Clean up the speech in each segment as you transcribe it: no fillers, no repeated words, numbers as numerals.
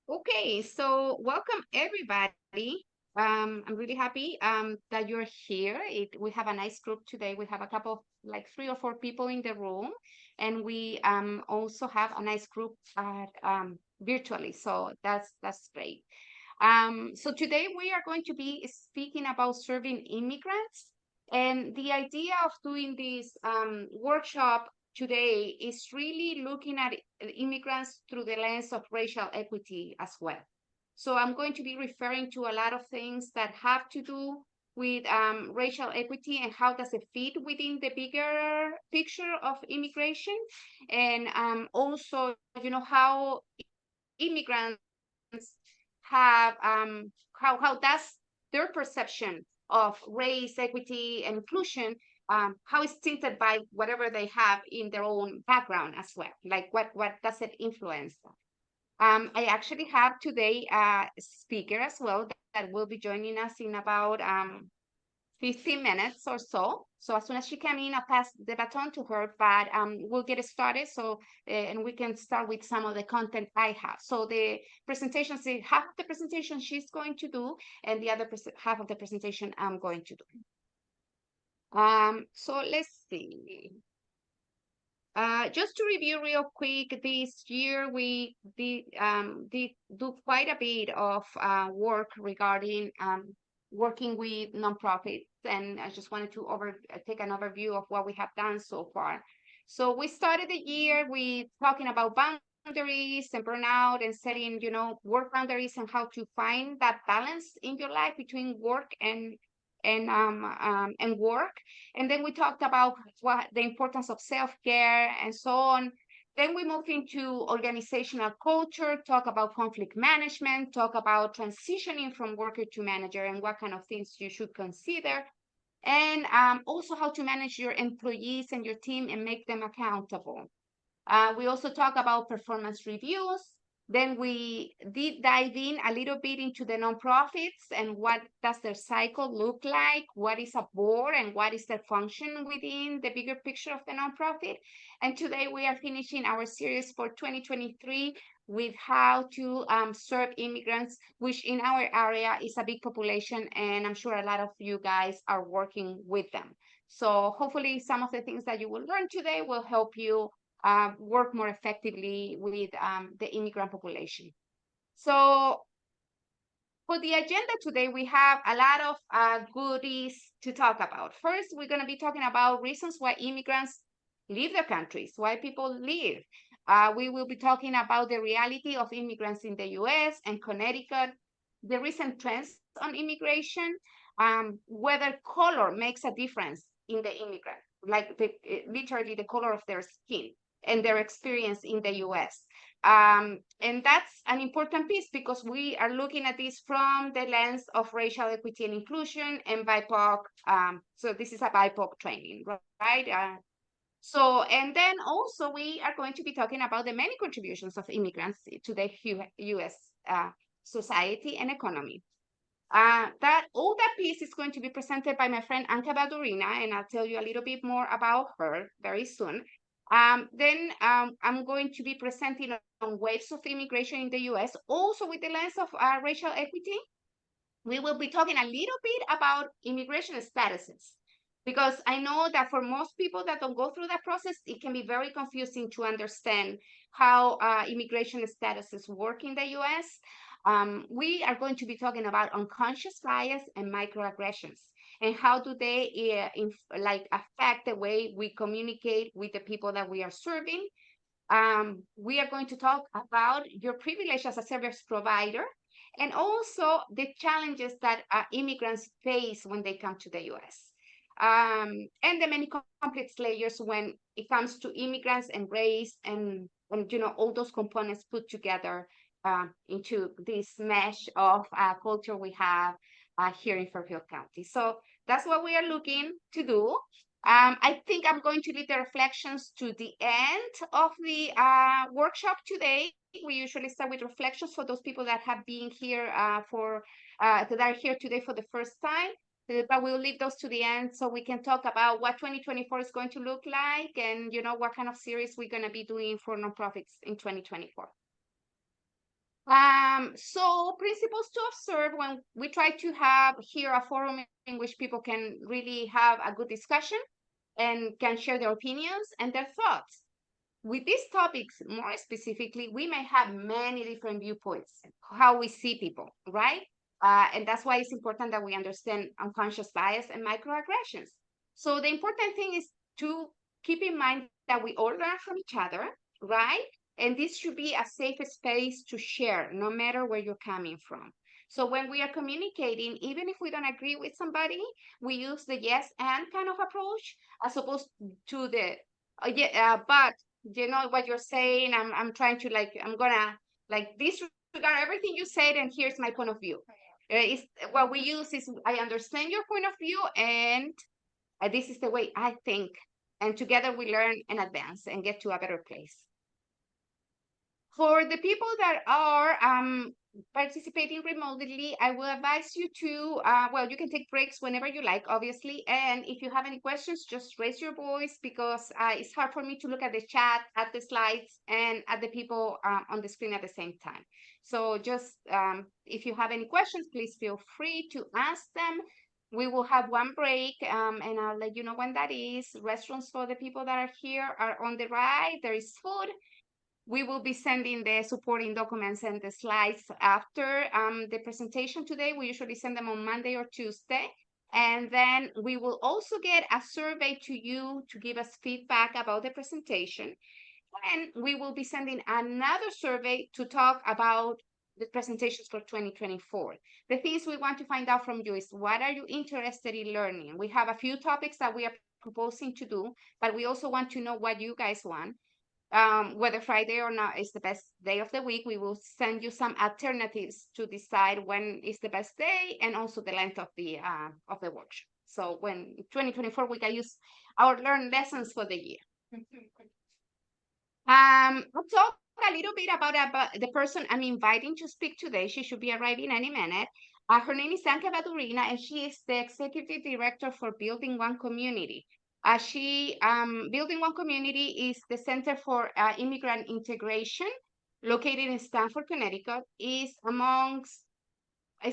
Okay, so welcome everybody. I'm really happy that you're here. We have a nice group today. We have a couple of like 3 or 4 people in the room, and we also have a nice group virtually. So that's great. So today we are going to be speaking about serving immigrants. And the idea of doing this workshop today is really looking at immigrants through the lens of racial equity as well. So I'm going to be referring to a lot of things that have to do with racial equity and how does it fit within the bigger picture of immigration, and also, how immigrants have how does their perception of race, equity, and inclusion, how it's tinted by whatever they have in their own background as well. Like what does it influence them? I actually have today a speaker as well that will be joining us in about 15 minutes or so. So as soon as she came in, I'll pass the baton to her, but we'll get started. So, and we can start with some of the content I have. So the presentation, half of the presentation she's going to do, and the other half of the presentation I'm going to do. So let's see. Just to review real quick, this year we did do quite a bit of work regarding working with nonprofits, and I just wanted to take an overview of what we have done so far. So we started the year with talking about boundaries and burnout and setting, work boundaries and how to find that balance in your life between work and work. And then we talked about what the importance of self-care and so on. Then we moved into organizational culture, talk about conflict management, talk about transitioning from worker to manager and what kind of things you should consider. And also how to manage your employees and your team and make them accountable. We also talk about performance reviews. Then we did dive in a little bit into the nonprofits and what does their cycle look like, what is a board and what is their function within the bigger picture of the nonprofit. And today we are finishing our series for 2023 with how to serve immigrants, which in our area is a big population, and I'm sure a lot of you guys are working with them. So hopefully some of the things that you will learn today will help you work more effectively with the immigrant population. So for the agenda today, we have a lot of goodies to talk about. First, we're going to be talking about reasons why immigrants leave their countries, why people leave. We will be talking about the reality of immigrants in the US and Connecticut, the recent trends on immigration, whether color makes a difference in the immigrant, like literally the color of their skin and their experience in the US. And that's an important piece because we are looking at this from the lens of racial equity and inclusion and BIPOC. So this is a BIPOC training, right? And then also we are going to be talking about the many contributions of immigrants to the US society and economy. All that piece is going to be presented by my friend Anka Badurina, and I'll tell you a little bit more about her very soon. Then I'm going to be presenting on waves of immigration in the US, also with the lens of racial equity. We will be talking a little bit about immigration statuses, because I know that for most people that don't go through that process, it can be very confusing to understand how immigration statuses work in the US. We are going to be talking about unconscious bias and microaggressions and how do they affect the way we communicate with the people that we are serving. We are going to talk about your privilege as a service provider and also the challenges that immigrants face when they come to the US. And the many complex layers when it comes to immigrants and race and all those components put together into this mesh of culture we have here in Fairfield County. So that's what we are looking to do. I think I'm going to leave the reflections to the end of the workshop today. We usually start with reflections for those people that have been here that are here today for the first time. but we'll leave those to the end so we can talk about what 2024 is going to look like and, you know, what kind of series we're going to be doing for nonprofits in 2024. So principles to observe when we try to have here a forum in which people can really have a good discussion and can share their opinions and their thoughts. With these topics, more specifically, we may have many different viewpoints, how we see people, right? And that's why it's important that we understand unconscious bias and microaggressions. So the important thing is to keep in mind that we all learn from each other, right? And this should be a safe space to share, no matter where you're coming from. So when we are communicating, even if we don't agree with somebody, we use the yes and kind of approach as opposed to the but you know what you're saying. I'm trying to I'm gonna disregard everything you said, and here's my point of view. It's, what we use is I understand your point of view, and this is the way I think, and together we learn and advance and get to a better place. For the people that are participating remotely, I will advise you to, well, you can take breaks whenever you like, obviously. And if you have any questions, just raise your voice because it's hard for me to look at the chat, at the slides, and at the people on the screen at the same time. So just if you have any questions, please feel free to ask them. We will have one break, and I'll let you know when that is. Restrooms for the people that are here are on the right. There is food. We will be sending the supporting documents and the slides after the presentation today. We usually send them on Monday or Tuesday. And then we will also get a survey to you to give us feedback about the presentation. And we will be sending another survey to talk about the presentations for 2024. The things we want to find out from you is, what are you interested in learning? We have a few topics that we are proposing to do, but we also want to know what you guys want. Whether Friday or not is the best day of the week. We will send you some alternatives to decide when is the best day, and also the length of the workshop. So when 2024, we can use our learned lessons for the year. I'll talk a little bit about the person I'm inviting to speak today. She should be arriving any minute. Her name is Anka Badurina, and she is the executive director for Building One Community. Building One Community is the Center for Immigrant Integration, located in Stamford, Connecticut. It's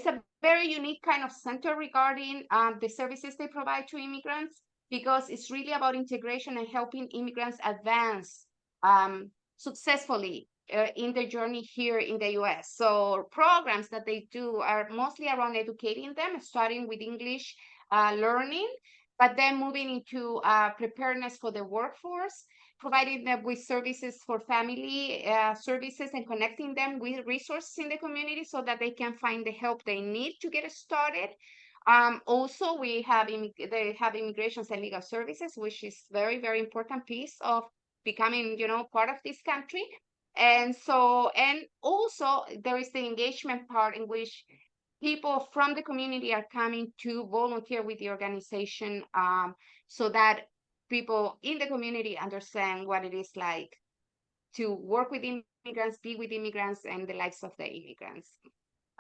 a very unique kind of center regarding the services they provide to immigrants, because it's really about integration and helping immigrants advance successfully in their journey here in the US. So programs that they do are mostly around educating them, starting with English learning, but then moving into preparedness for the workforce, providing them with services for family services, and connecting them with resources in the community so that they can find the help they need to get started. Also, they have immigrations and legal services, which is very, very important piece of becoming, part of this country. And also there is the engagement part, in which people from the community are coming to volunteer with the organization, so that people in the community understand what it is like to work with immigrants, be with immigrants, and the lives of the immigrants.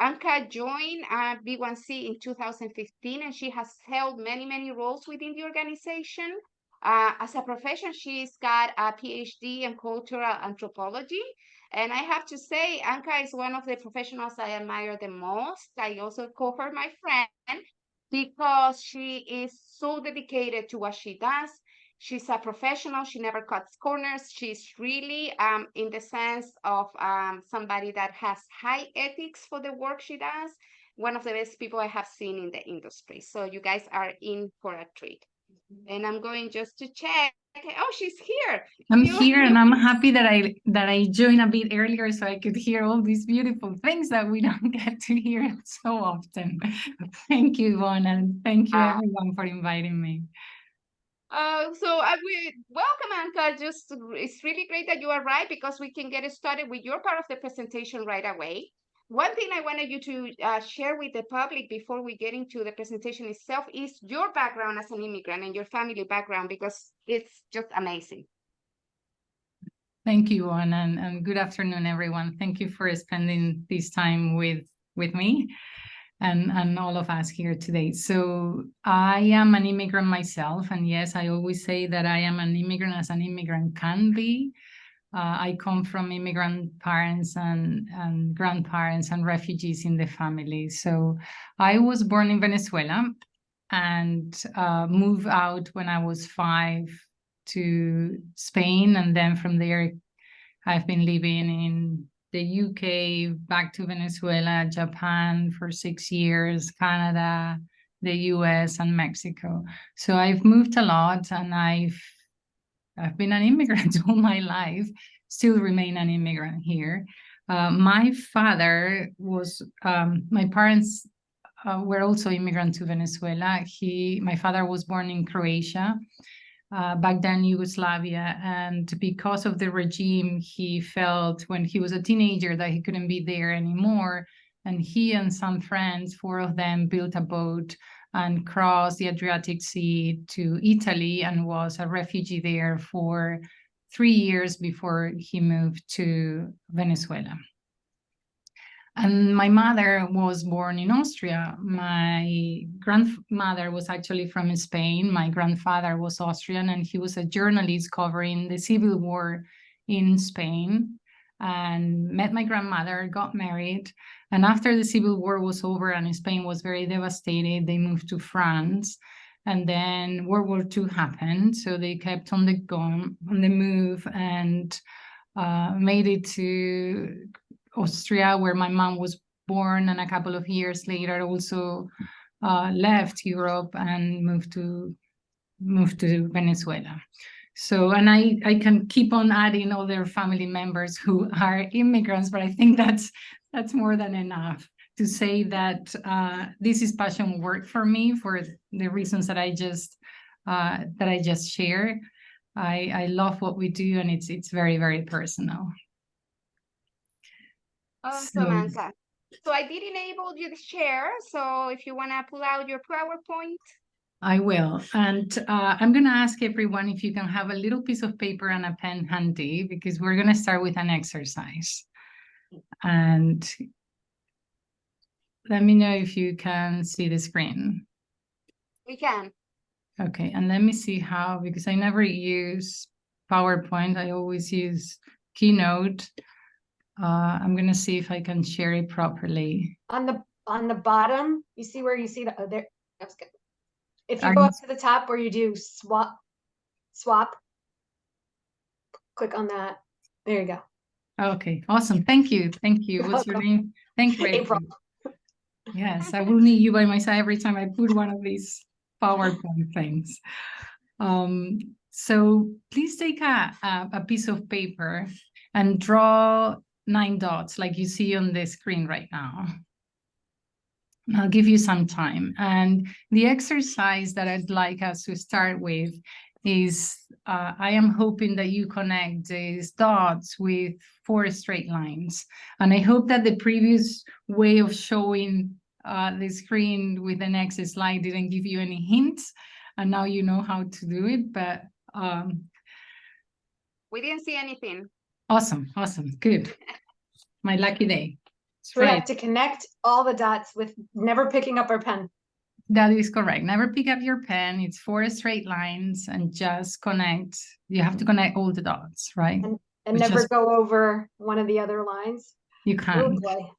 Anka joined B1C in 2015, and she has held many, many roles within the organization. As a profession, she's got a PhD in cultural anthropology. And I have to say, Anka is one of the professionals I admire the most. I also call her my friend because she is so dedicated to what she does. She's a professional. She never cuts corners. She's really in the sense of somebody that has high ethics for the work she does. One of the best people I have seen in the industry. So you guys are in for a treat. And I'm going just to check. Oh, she's here. I'm here, and I'm happy that I joined a bit earlier so I could hear all these beautiful things that we don't get to hear so often. Thank you, Yvonne, and thank you everyone for inviting me. So I will welcome, Anka. It's really great that you arrived, because we can get started with your part of the presentation right away. One thing I wanted you to share with the public before we get into the presentation itself is your background as an immigrant and your family background, because it's just amazing. Thank you, Yvonne, and good afternoon, everyone. Thank you for spending this time with me. and all of us here today. So I am an immigrant myself, and yes, I always say that I am an immigrant as an immigrant can be. I come from immigrant parents and grandparents and refugees in the family. So I was born in Venezuela and moved out when I was 5 to Spain. And then from there, I've been living in the UK, back to Venezuela, Japan for 6 years, Canada, the US, and Mexico. So I've moved a lot, and I've been an immigrant all my life, still remain an immigrant here. My father was, my parents were also immigrant to Venezuela. My father was born in Croatia, back then Yugoslavia, and because of the regime, he felt when he was a teenager that he couldn't be there anymore. And he and some friends, 4 of them, built a boat and crossed the Adriatic Sea to Italy and was a refugee there for 3 years before he moved to Venezuela. And my mother was born in Austria. My grandmother was actually from Spain. My grandfather was Austrian, and he was a journalist covering the civil war in Spain, and met my grandmother, got married. And after the civil war was over and Spain was very devastated, they moved to France. And then World War II happened. So they kept on the move, and made it to Austria, where my mom was born, and a couple of years later also left Europe and moved to Venezuela. So, and I can keep on adding other family members who are immigrants, but I think that's more than enough to say that this is passion work for me for the reasons that I just shared. I love what we do, and it's very, very personal. Awesome, Ansa. So I did enable you to share. So if you want to pull out your PowerPoint. I will. And I'm going to ask everyone if you can have a little piece of paper and a pen handy, because we're going to start with an exercise. And let me know if you can see the screen. We can. Okay, and let me see how, because I never use PowerPoint. I always use Keynote. I'm going to see if I can share it properly. On the bottom, you see where you see the, there, that's good. If you go up to the top where you do swap, click on that. There you go. Okay, awesome. Thank you. Thank you. What's your name? Thank you, April. Yes, I will need you by my side every time I put one of these PowerPoint things. So please take a piece of paper and draw 9 dots like you see on the screen right now. I'll give you some time. And the exercise that I'd like us to start with is, I am hoping that you connect these dots with 4 straight lines. And I hope that the previous way of showing the screen with the next slide didn't give you any hints. And now you know how to do it, but we didn't see anything. Awesome, good. My lucky day. We have to connect all the dots with never picking up our pen. That is correct. Never pick up your pen. It's 4 straight lines, and just connect. You have to connect all the dots, right? And never go over one of the other lines. You can't. Oh boy.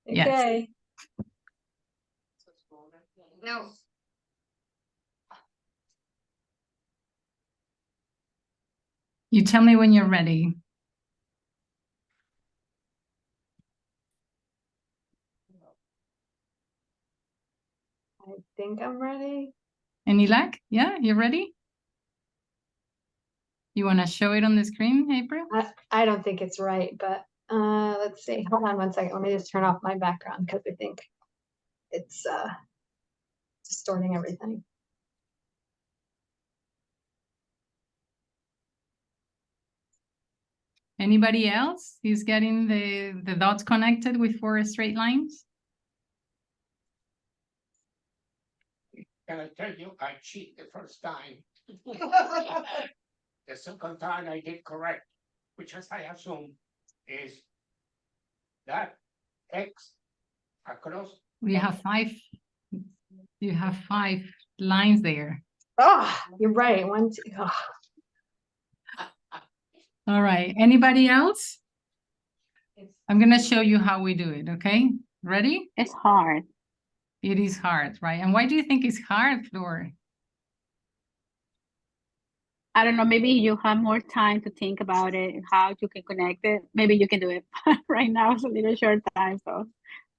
Yes. Okay. No. You tell me when you're ready. I think I'm ready. Any luck? Yeah, you ready? You want to show it on the screen, April? I don't think it's right, but let's see. Hold on one second. Let me just turn off my background because I think it's distorting everything. Anybody else is getting the dots connected with 4 straight lines? Can I tell you, I cheated the first time. The second time I did correct, which as I assume is that X across You have five. You have 5 lines there. Oh, you're right. 1, 2. Oh. All right. Anybody else? I'm going to show you how we do it. Okay. Ready? It's hard. It is hard, right? And why do you think it's hard, Flor? I don't know, maybe you have more time to think about it, how you can connect it. Maybe you can do it. Right now it's a little short time, so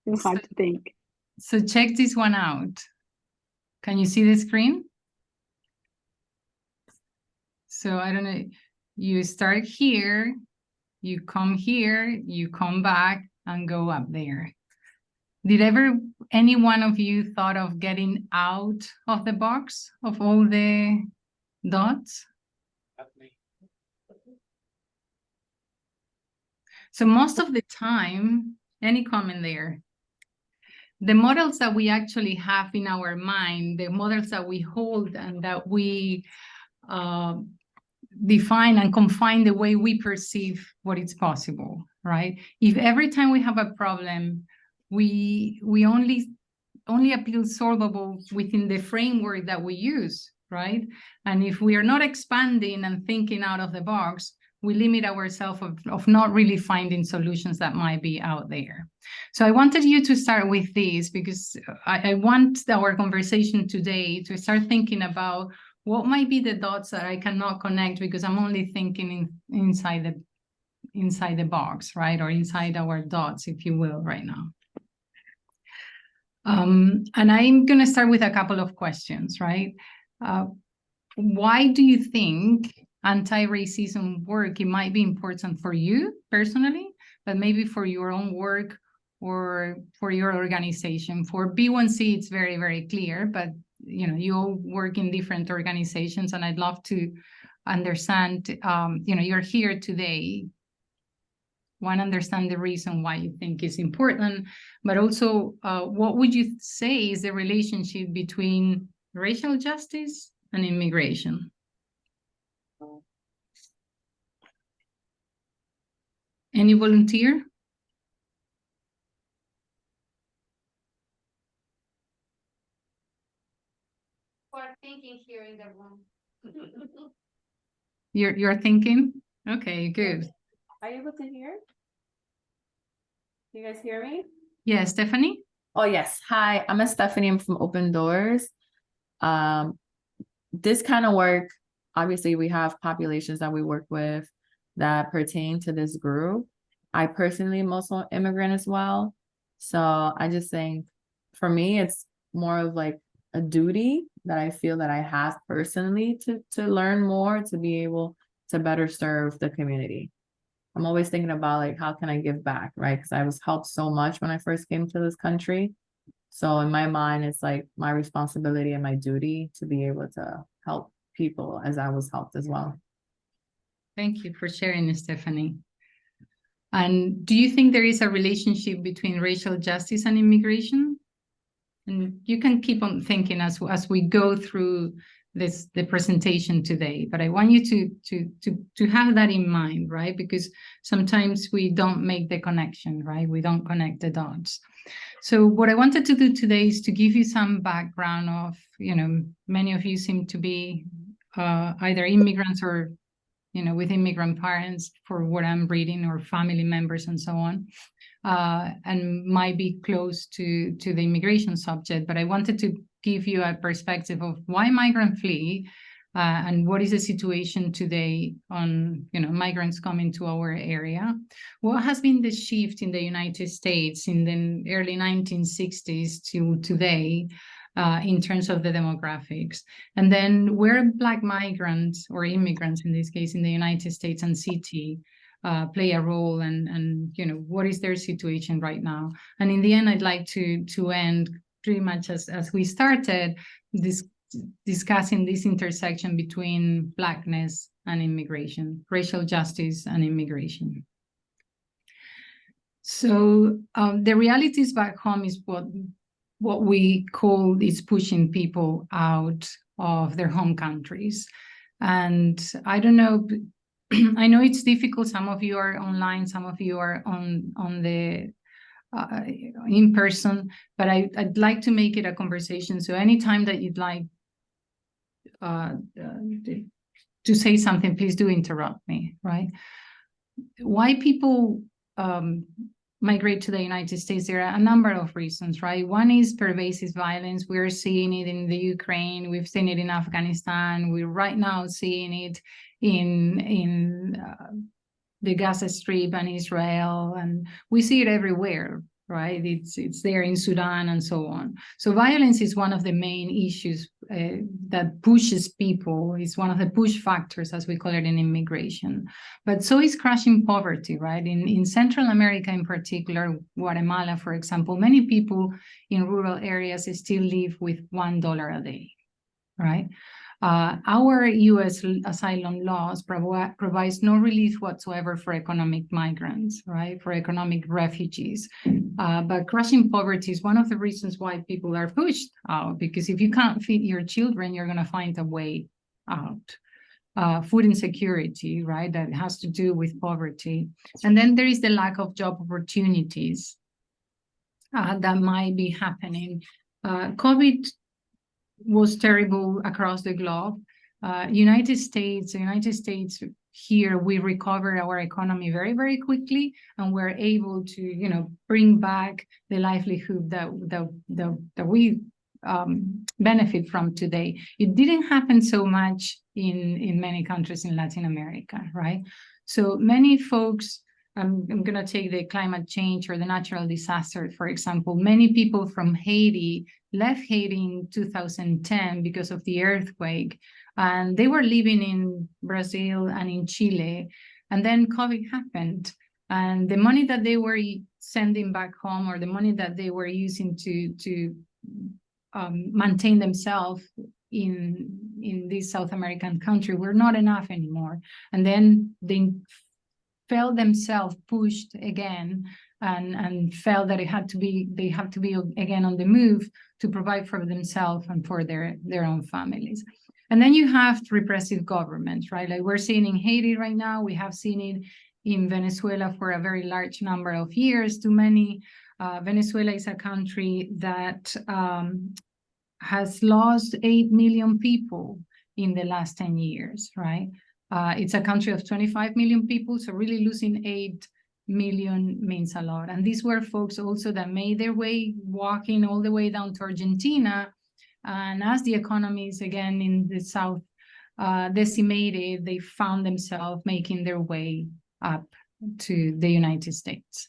it's hard to think. So check this one out. Can you see the screen? So I don't know, you start here, you come here, you come back and go up there. Did any one of you thought of getting out of the box of all the dots? So most of the time, any comment there? The models that we actually have in our mind, the models that we hold and that we define and confine the way we perceive what is possible, right? If every time we have a problem, we only appeal solvable within the framework that we use, right? And if we are not expanding and thinking out of the box, we limit ourselves of not really finding solutions that might be out there. So I wanted you to start with this because I want our conversation today to start thinking about what might be the dots that I cannot connect because I'm only thinking inside the box, right? Or inside our dots, if you will, right now. And I'm going to start with a couple of questions, right? Why do you think anti-racism work, it might be important for you personally, but maybe for your own work or for your organization? For B1C, it's very, very clear, but you know, you all work in different organizations, and I'd love to understand, you know, you're here today. Want to understand the reason why you think it's important, but also what would you say is the relationship between racial justice and immigration? Any volunteer? We're thinking here in the room. You're thinking? Okay, good. Are you able to hear? You guys hear me? Yeah, Stephanie? Oh, yes. Hi, I'm Stephanie. I'm from Open Doors. This kind of work, obviously, we have populations that we work with that pertain to this group. I personally am also an immigrant as well. So I just think for me, it's more of like a duty that I feel that I have personally to learn more, to be able to better serve the community. I'm always thinking about like, how can I give back, right? Because I was helped so much when I first came to this country. So in my mind, it's like my responsibility and my duty to be able to help people as I was helped as well. Thank you for sharing, Stephanie. And do you think there is a relationship between racial justice and immigration? And you can keep on thinking as we go through the presentation today, but I want you to have that in mind, right? Because sometimes we don't make the connection, right? We don't connect the dots. So what I wanted to do today is to give you some background of, you know, many of you seem to be either immigrants or, you know, with immigrant parents for what I'm reading, or family members and so on, and might be close to the immigration subject. But I wanted to give you a perspective of why migrants flee and what is the situation today on, you know, migrants coming to our area. What has been the shift in the United States in the early 1960s to today in terms of the demographics? And then where Black migrants or immigrants, in this case, in the United States and CT, play a role, and you know, what is their situation right now? And in the end, I'd like to end pretty much as we started, discussing this intersection between Blackness and immigration, racial justice and immigration. So the realities back home is what we call is pushing people out of their home countries. And I don't know, I know it's difficult. Some of you are online, some of you are on the in person, but I'd like to make it a conversation. So anytime that you'd like to say something, please do interrupt me, right? Why people migrate to the United States, there are a number of reasons, right? One is pervasive violence. We're seeing it in the Ukraine. We've seen it in Afghanistan. We're right now seeing it in the Gaza Strip and Israel, and we see it everywhere, right? It's there in Sudan and so on. So violence is one of the main issues that pushes people. It's one of the push factors, as we call it in immigration. But so is crushing poverty, right? In Central America in particular, Guatemala, for example, many people in rural areas still live with $1 a day, right? Our U.S. asylum laws provides no relief whatsoever for economic migrants, right? For economic refugees. But crushing poverty is one of the reasons why people are pushed out, because if you can't feed your children, you're going to find a way out. Food insecurity, right? That has to do with poverty. And then there is the lack of job opportunities that might be happening. COVID was terrible across the globe. United States here, we recover our economy very, very quickly, and we're able to, bring back the livelihood that we benefit from today. It didn't happen so much in many countries in Latin America, right? So many folks, I'm going to take the climate change or the natural disaster, for example. Many people from Haiti left Haiti in 2010 because of the earthquake, and they were living in Brazil and in Chile. And then COVID happened, and the money that they were sending back home, or the money that they were using to maintain themselves in this South American country were not enough anymore. And then they felt themselves pushed again and felt that they have to be again on the move to provide for themselves and for their own families. And then you have repressive governments, right? Like we're seeing in Haiti right now. We have seen it in Venezuela for a very large number of years, too many. Venezuela is a country that has lost 8 million people in the last 10 years, right? It's a country of 25 million people, so really losing 8 million means a lot. And these were folks also that made their way walking all the way down to Argentina. And as the economies again in the South decimated, they found themselves making their way up to the United States.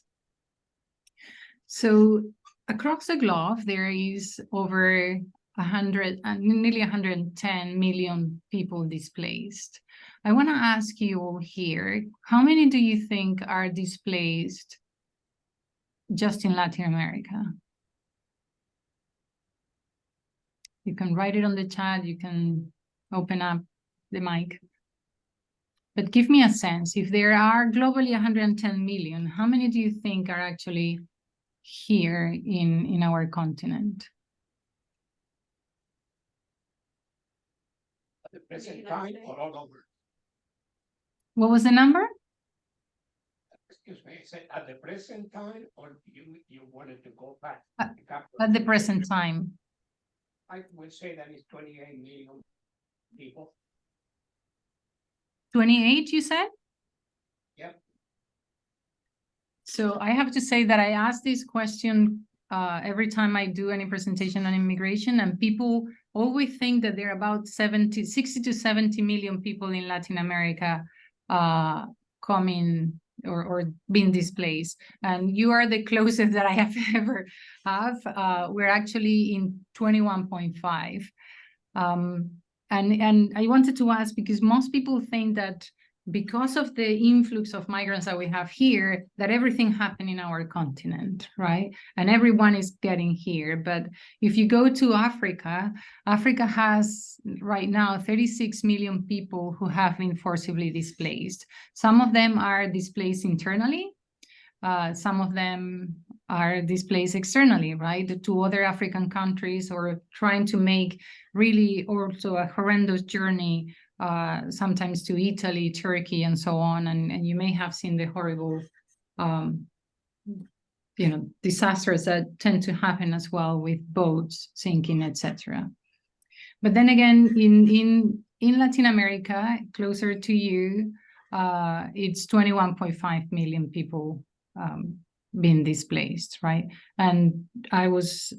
So across the globe, there is over nearly 110 million people displaced. I want to ask you all here, how many do you think are displaced just in Latin America? You can write it on the chat, you can open up the mic. But give me a sense, if there are globally 110 million, how many do you think are actually here in our continent? At the present time or all over? What was the number? Excuse me, I said at the present time, or you wanted to go back? At the present time. I would say that it's 28 million people. 28, you said? Yep. So I have to say that I ask this question every time I do any presentation on immigration, and people always think that there are about 60 to 70 million people in Latin America coming or being displaced. And you are the closest that I have ever have. We're actually in 21.5. And I wanted to ask, because most people think that because of the influx of migrants that we have here, that everything happened in our continent, right? And everyone is getting here. But if you go to Africa, Africa has right now 36 million people who have been forcibly displaced. Some of them are displaced internally. Some of them are displaced externally, right? To other African countries, or trying to make really also a horrendous journey sometimes to Italy, Turkey, and so on. And you may have seen the horrible disasters that tend to happen as well with boats sinking, etc. But then again, in Latin America, closer to you, it's 21.5 million people being displaced, right? And I was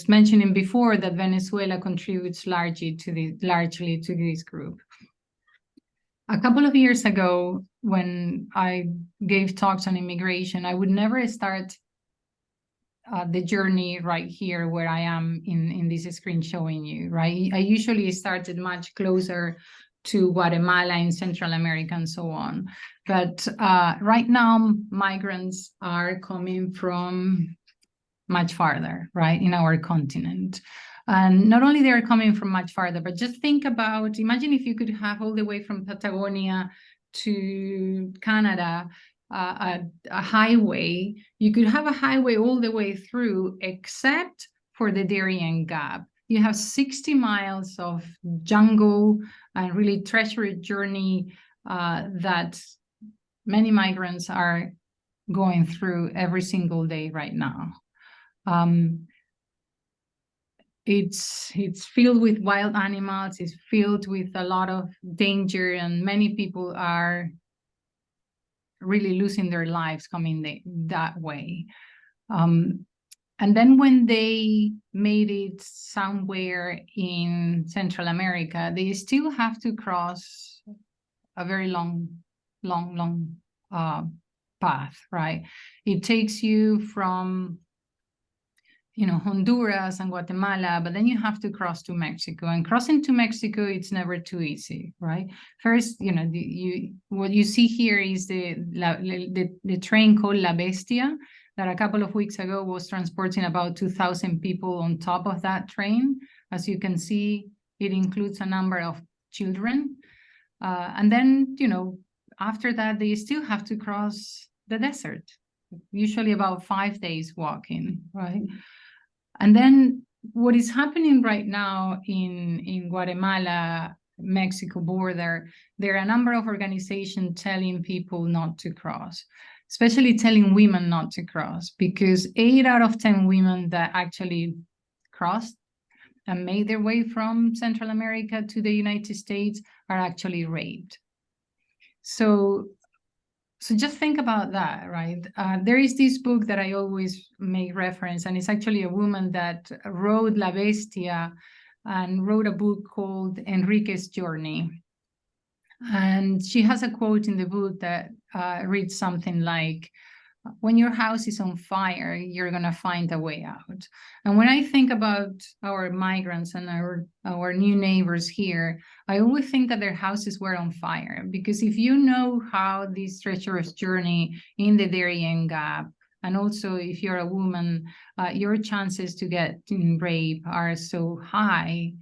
mentioning before that Venezuela contributes largely to this group. A couple of years ago, when I gave talks on immigration, I would never start the journey right here where I am in this screen showing you, right? I usually started much closer to Guatemala in Central America and so on. But right now, migrants are coming from much farther, right, in our continent. And not only they're coming from much farther, but just think about, imagine if you could have all the way from Patagonia to Canada, a highway. You could have a highway all the way through, except for the Darien Gap. You have 60 miles of jungle and really treacherous journey that many migrants are going through every single day right now. It's filled with wild animals, it's filled with a lot of danger, and many people are really losing their lives coming that way. And then when they made it somewhere in Central America, they still have to cross a very long path, right? It takes you from Honduras and Guatemala, but then you have to cross to Mexico. And crossing to Mexico, it's never too easy, right? First, what you see here is the train called La Bestia that a couple of weeks ago was transporting about 2,000 people on top of that train. As you can see, it includes a number of children. And then, after that, they still have to cross the desert, usually about 5 days walking, right? And then what is happening right now in Guatemala, Mexico border, there are a number of organizations telling people not to cross, especially telling women not to cross, because 8 out of 10 women that actually crossed and made their way from Central America to the United States are actually raped. So just think about that, right? There is this book that I always make reference, and it's actually a woman that wrote La Bestia and wrote a book called Enrique's Journey. And she has a quote in the book that reads something like, when your house is on fire, you're going to find a way out. And when I think about our migrants and our new neighbors here, I always think that their houses were on fire. Because if you know how this treacherous journey in the Darien Gap, and also if you're a woman, your chances to get raped are so high,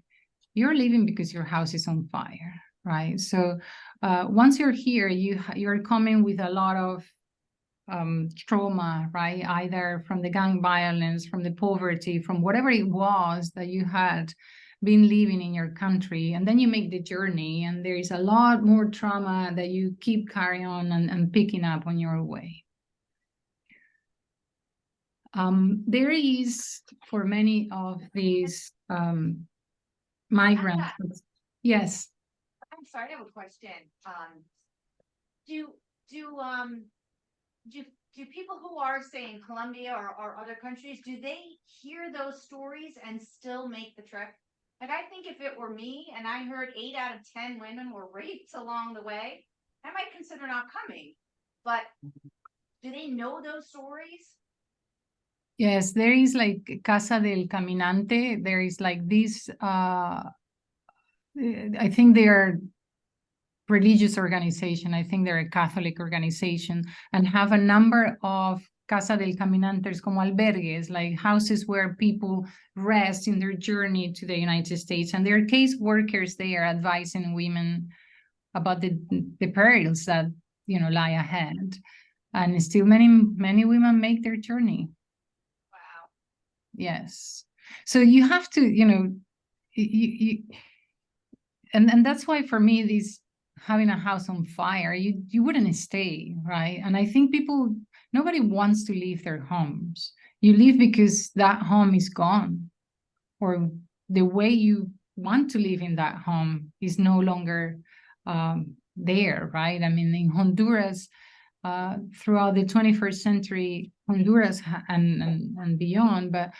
you're leaving because your house is on fire, right? So once you're here, you're coming with a lot of trauma, right? Either from the gang violence, from the poverty, from whatever it was that you had been living in your country. And then you make the journey, and there is a lot more trauma that you keep carrying on and picking up on your way. There is, for many of these migrants, yes. I'm sorry, I have a question. Do people who are, say, in Colombia or other countries, do they hear those stories and still make the trek? Like, I think if it were me and I heard 8 out of 10 women were raped along the way, I might consider not coming. But do they know those stories? Yes, there is like Casa del Caminante. There is like this, I think they are religious organization. I think they're a Catholic organization, and have a number of Casa del Caminantes como albergues, like houses where people rest in their journey to the United States. And there are case workers there advising women about the perils that lie ahead. And still many women make their journey. Wow. Yes. So you have to, and that's why for me, this having a house on fire, you wouldn't stay, right? And I think people nobody wants to leave their homes. You leave because that home is gone, or the way you want to live in that home is no longer there, right? I mean, in Honduras, throughout the 21st century, Honduras and beyond, but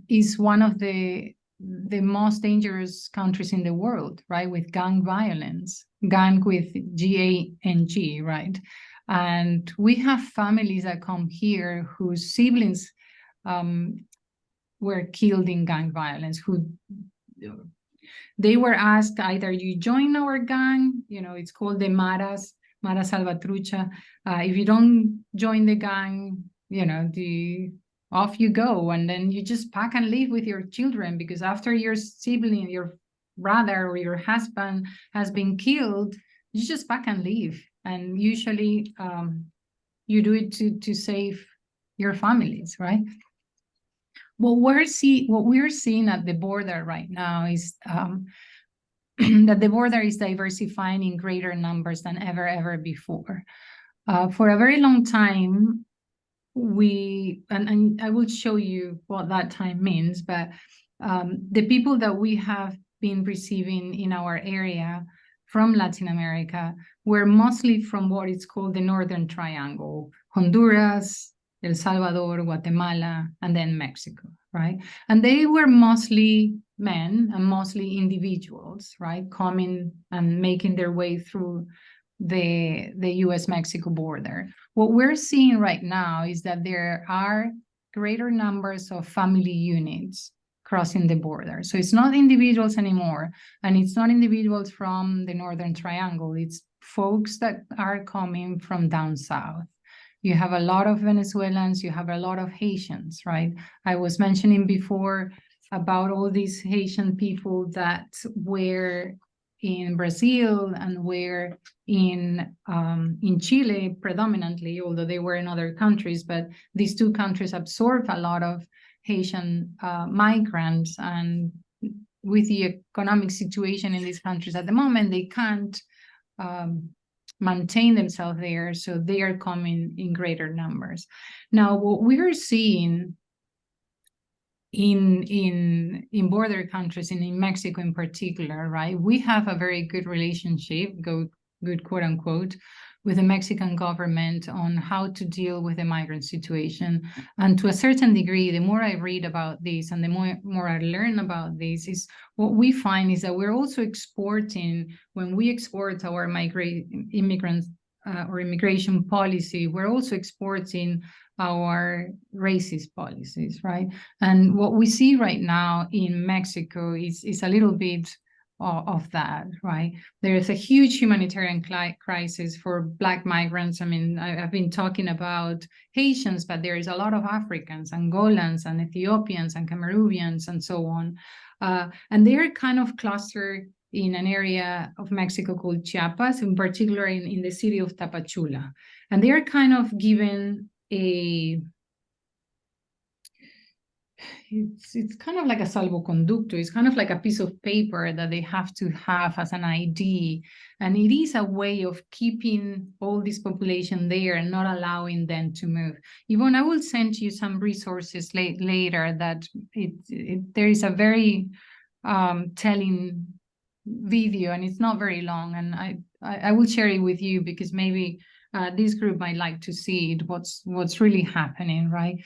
is one of the most dangerous countries in the world, right? With gang violence, gang with G-A-N-G, right? And we have families that come here whose siblings were killed in gang violence, who they were asked, either you join our gang, it's called the Mara Salvatrucha. If you don't join the gang, off you go, and then you just pack and leave with your children, because after your sibling, your brother or your husband has been killed, you just pack and leave. And usually you do it to save your families, right? What we're seeing at the border right now is that the border is diversifying in greater numbers than ever before. For a very long time, and I will show you what that time means, but the people that we have been receiving in our area from Latin America were mostly from what is called the Northern Triangle: Honduras, El Salvador, Guatemala, and then Mexico, right? And they were mostly men and mostly individuals, right? Coming and making their way through the US-Mexico border. What we're seeing right now is that there are greater numbers of family units crossing the border. So it's not individuals anymore, and it's not individuals from the Northern Triangle. It's folks that are coming from down south. You have a lot of Venezuelans, you have a lot of Haitians, right? I was mentioning before about all these Haitian people that were in Brazil and were in Chile predominantly, although they were in other countries, but these two countries absorbed a lot of Haitian migrants, and with the economic situation in these countries at the moment, they can't maintain themselves there, so they are coming in greater numbers. Now, what we are seeing in border countries, and in Mexico in particular, right? We have a very good relationship, good quote unquote, with the Mexican government on how to deal with the migrant situation. And to a certain degree, the more I read about this and the more I learn about this, is what we find is that we're also exporting, when we export our immigrants or immigration policy, we're also exporting our racist policies, right? And what we see right now in Mexico is a little bit of that, right? There is a huge humanitarian crisis for Black migrants. I mean, I've been talking about Haitians, but there is a lot of Africans, Angolans, and Ethiopians, and Cameroonians, and so on. And they're kind of clustered in an area of Mexico called Chiapas, in particular in the city of Tapachula. And they're kind of given it's kind of like a salvoconducto. It's kind of like a piece of paper that they have to have as an ID. And it is a way of keeping all this population there and not allowing them to move. Yvonne, I will send you some resources later that there is a very telling video, and it's not very long. And I will share it with you because maybe this group might like to see it, what's really happening, right?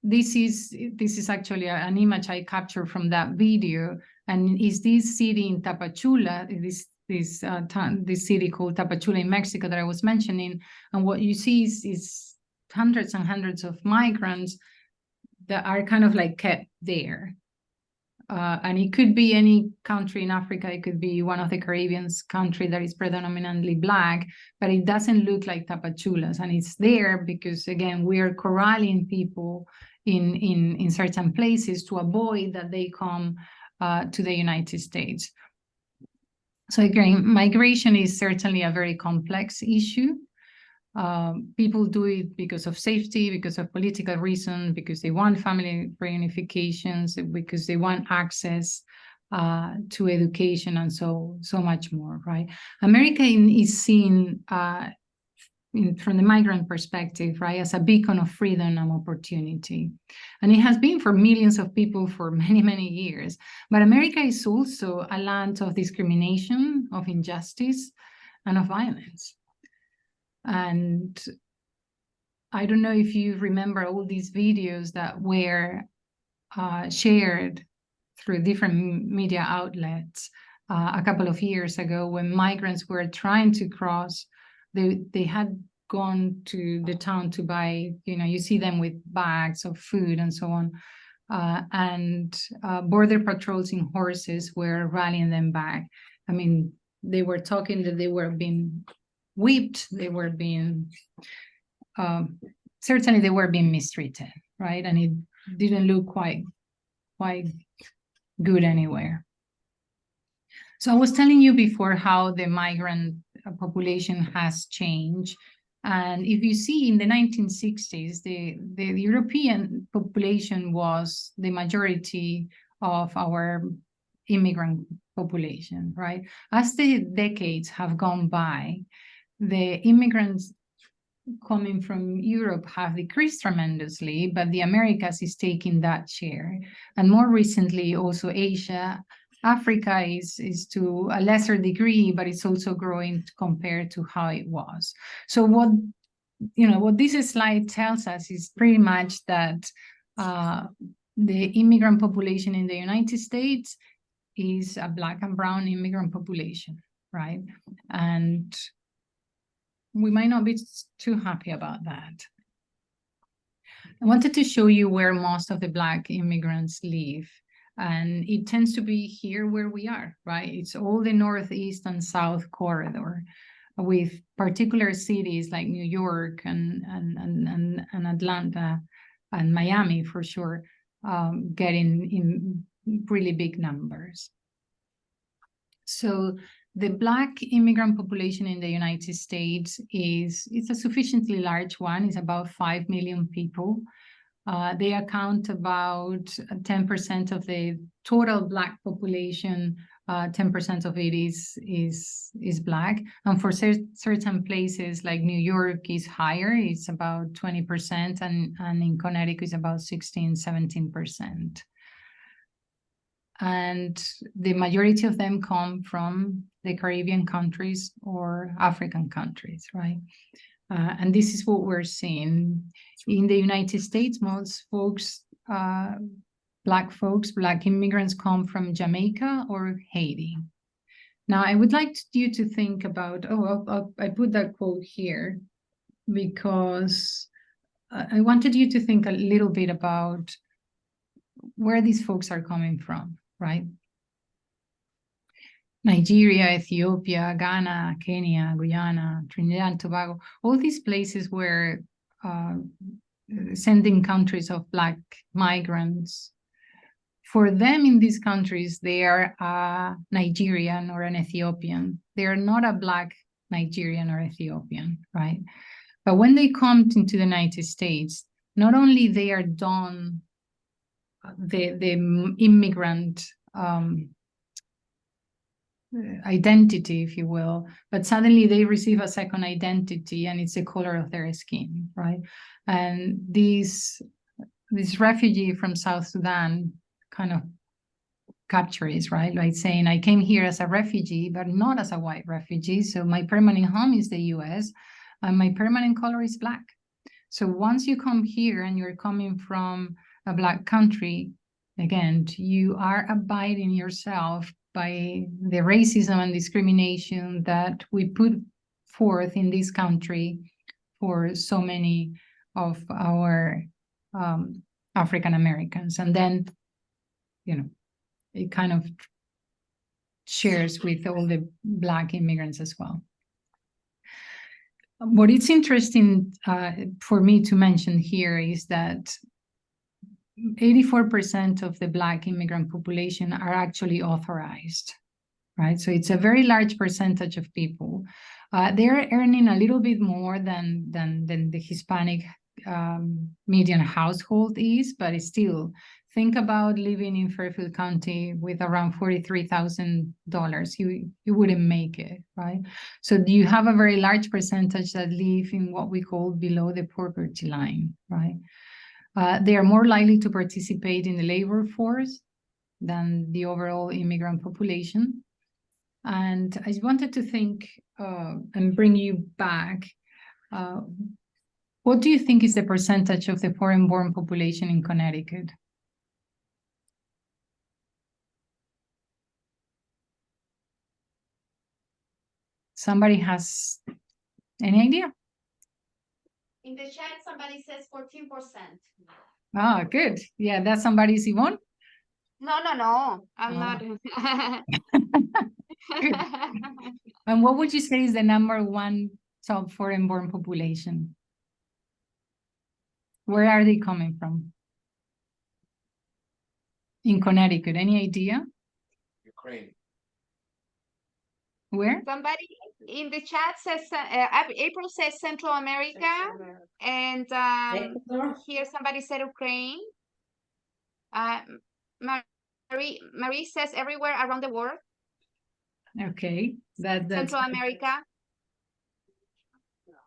This is actually an image I captured from that video, and is this city in Tapachula, this city called Tapachula in Mexico that I was mentioning. And what you see is hundreds and hundreds of migrants that are kind of like kept there. And it could be any country in Africa. It could be one of the Caribbean countries that is predominantly Black, but it doesn't look like Tapachula's. And it's there because, again, we are corralling people in certain places to avoid that they come to the United States. So again, migration is certainly a very complex issue. People do it because of safety, because of political reasons, because they want family reunifications, because they want access to education, and so much more, right? America is seen from the migrant perspective, right, as a beacon of freedom and opportunity. And it has been for millions of people for many, many years. But America is also a land of discrimination, of injustice, and of violence. And I don't know if you remember all these videos that were shared through different media outlets a couple of years ago when migrants were trying to cross. They had gone to the town to buy, you see them with bags of food and so on. And border patrols in horses were rallying them back. I mean, they were talking that they were being whipped, they were being, certainly they were being mistreated, right? And it didn't look quite good anywhere. So I was telling you before how the migrant population has changed. And if you see in the 1960s, the European population was the majority of our immigrant population, right? As the decades have gone by, the immigrants coming from Europe have decreased tremendously, but the Americas is taking that share. And more recently, also Asia. Africa is to a lesser degree, but it's also growing compared to how it was. So what this slide tells us is pretty much that the immigrant population in the United States is a Black and brown immigrant population, right? And we might not be too happy about that. I wanted to show you where most of the Black immigrants live. And it tends to be here where we are, right? It's all the Northeast and South corridor, with particular cities like New York and Atlanta and Miami for sure, getting in really big numbers. So the Black immigrant population in the United States it's a sufficiently large one. It's about 5 million people. They account about 10% of the total Black population. 10% of it is Black, and for certain places like New York is higher. It's about 20%, and in Connecticut is about 16-17%. And the majority of them come from the Caribbean countries or African countries, right? And this is what we're seeing. In the United States, most folks, Black immigrants come from Jamaica or Haiti. Now, I would like you to think about, I put that quote here because I wanted you to think a little bit about where these folks are coming from, right? Nigeria, Ethiopia, Ghana, Kenya, Guyana, Trinidad and Tobago, all these places where sending countries of Black migrants. For them in these countries, they are a Nigerian or an Ethiopian. They are not a Black Nigerian or Ethiopian, right? But when they come into the United States, not only they are done the immigrant identity, if you will, but suddenly they receive a second identity, and it's the color of their skin, right? And this refugee from South Sudan kind of captures, right? Like saying, I came here as a refugee, but not as a white refugee. So my permanent home is the US, and my permanent color is Black. So once you come here and you're coming from a Black country, again, you are abiding yourself by the racism and discrimination that we put forth in this country for so many of our African Americans. And then, it kind of shares with all the Black immigrants as well. What it's interesting for me to mention here is that 84% of the Black immigrant population are actually authorized, right? So it's a very large percentage of people. They're earning a little bit more than the Hispanic median household is, but it's still think about living in Fairfield County with around $43,000. You wouldn't make it, right? So you have a very large percentage that live in what we call below the poverty line, right? They are more likely to participate in the labor force than the overall immigrant population. And I wanted to think and bring you back. What do you think is the percentage of the foreign-born population in Connecticut? Somebody has any idea? In the chat, somebody says 14%. Ah, good. Yeah, that's somebody's Yvonne. No, I'm Oh. not. Good. And what would you say is the number one top foreign-born population? Where are they coming from? In Connecticut, any idea? Ukraine. Where? Somebody in the chat says, April says Central America, and here somebody said Ukraine. Marie says everywhere around the world, Okay, that's Central America.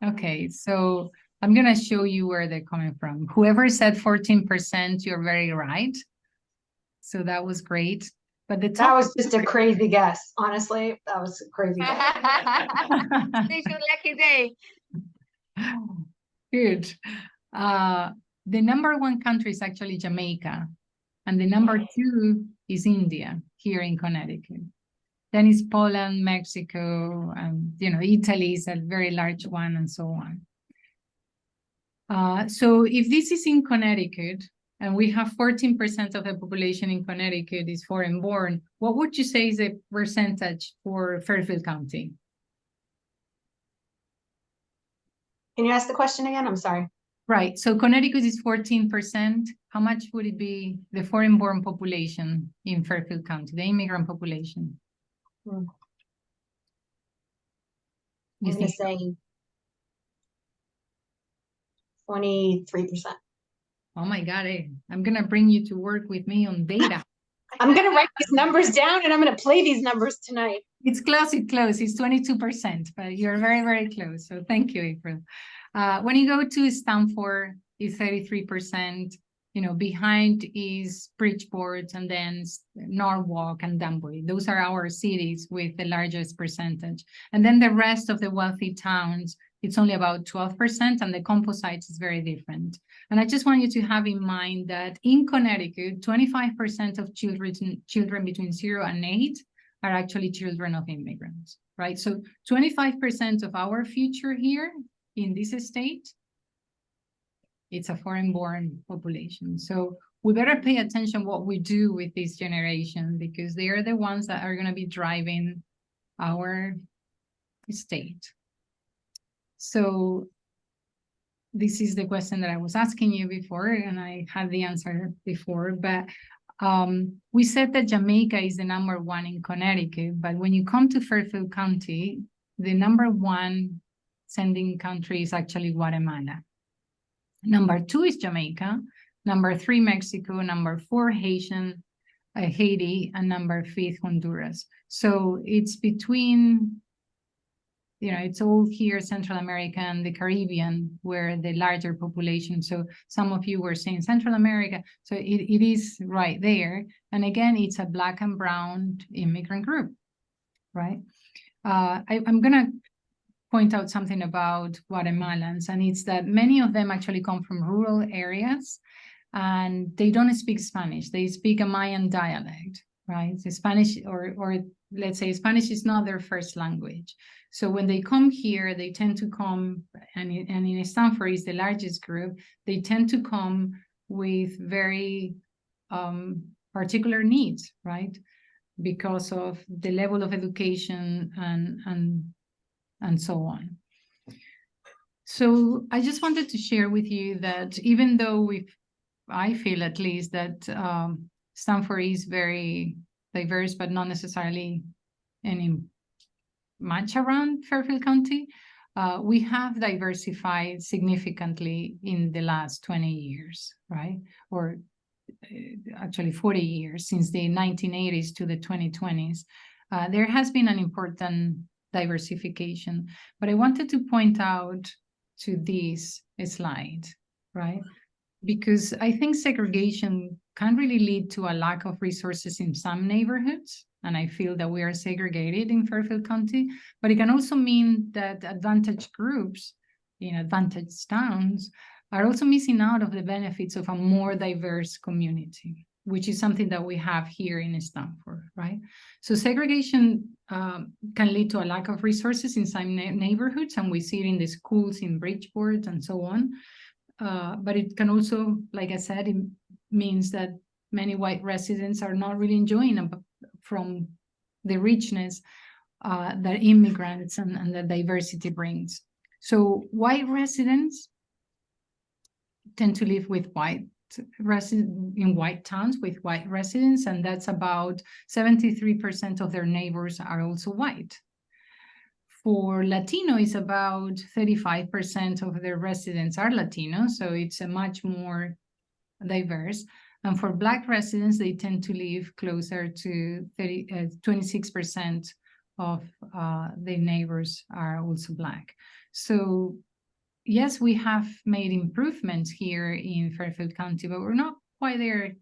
okay. So I'm gonna show you where they're coming from. Whoever said 14%, you're very right. So that was great. But the That top was just a crazy guess. Honestly, that was a crazy guess. It's your lucky day. Good. The number one country is actually Jamaica, and the number two is India here in Connecticut. Then it's Poland, Mexico, and Italy is a very large one, and so on. So if this is in Connecticut, and we have 14% of the population in Connecticut is foreign-born, what would you say is the percentage for Fairfield County? Can you ask the question again? I'm sorry. Right, so Connecticut is 14%. How much would it be the foreign-born population in Fairfield County, the immigrant population? I'm You going to think? say 23%. Oh my God, I'm gonna bring you to work with me on data. I'm going to write these numbers down and I'm going to play these numbers tonight. It's close, it's 22%, but you're very, very close. So thank you, April. When you go to Stanford, it's 33%. Behind is Bridgeport, and then Norwalk and Danbury. Those are our cities with the largest percentage. And then the rest of the wealthy towns, it's only about 12%, and the composites is very different. And I just want you to have in mind that in Connecticut, 25% of children between 0 and 8 are actually children of immigrants, right? So 25% of our future here in this state, it's a foreign-born population. So we better pay attention what we do with this generation, because they are the ones that are going to be driving our state. So this is the question that I was asking you before, and I had the answer before, but we said that Jamaica is the number one in Connecticut, but when you come to Fairfield County, the number one sending country is actually Guatemala. Number two is Jamaica, number three, Mexico, number four, Haiti, and number 5 Honduras. So it's between, it's all here, Central America and the Caribbean, where the larger population. So some of you were saying Central America, so it is right there. And again, it's a Black and brown immigrant group, right? I'm gonna point out something about Guatemalans, and it's that many of them actually come from rural areas, and they don't speak Spanish. They speak a Mayan dialect, right? The Spanish, or let's say Spanish is not their first language. So when they come here, they tend to come, and in Stanford is the largest group, they tend to come with very particular needs, right? Because of the level of education and so on. So I just wanted to share with you that even though I feel at least that Stanford is very diverse, but not necessarily any much around Fairfield County, we have diversified significantly in the last 20 years, right? Or actually 40 years, since the 1980s to the 2020s, there has been an important diversification. But I wanted to point out to this slide, right? Because I think segregation can really lead to a lack of resources in some neighborhoods. And I feel that we are segregated in Fairfield County, but it can also mean that advantaged groups in advantaged towns are also missing out of the benefits of a more diverse community, which is something that we have here in Stanford, right? So segregation can lead to a lack of resources in some neighborhoods, and we see it in the schools in Bridgeport and so on. But it can also, like I said, it means that many white residents are not really enjoying from the richness that immigrants and the diversity brings. So white residents tend to live with in white towns with white residents, and that's about 73% of their neighbors are also white. For Latino, it's about 35% of their residents are Latino, so it's a much more diverse. And for Black residents, they tend to live closer to 26% of their neighbors are also Black. So yes, we have made improvements here in Fairfield County, but we're not quite there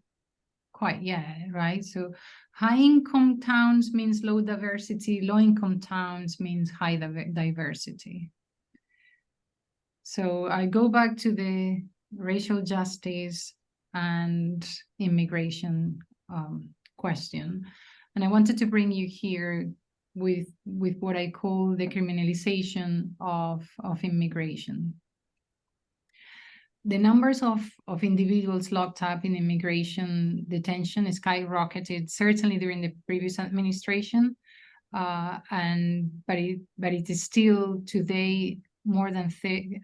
quite yet, right? So high-income towns means low diversity, low-income towns means high diversity. So I go back to the racial justice and immigration question. And I wanted to bring you here with what I call the criminalization of immigration. The numbers of individuals locked up in immigration detention skyrocketed, certainly during the previous administration, but it is still today more than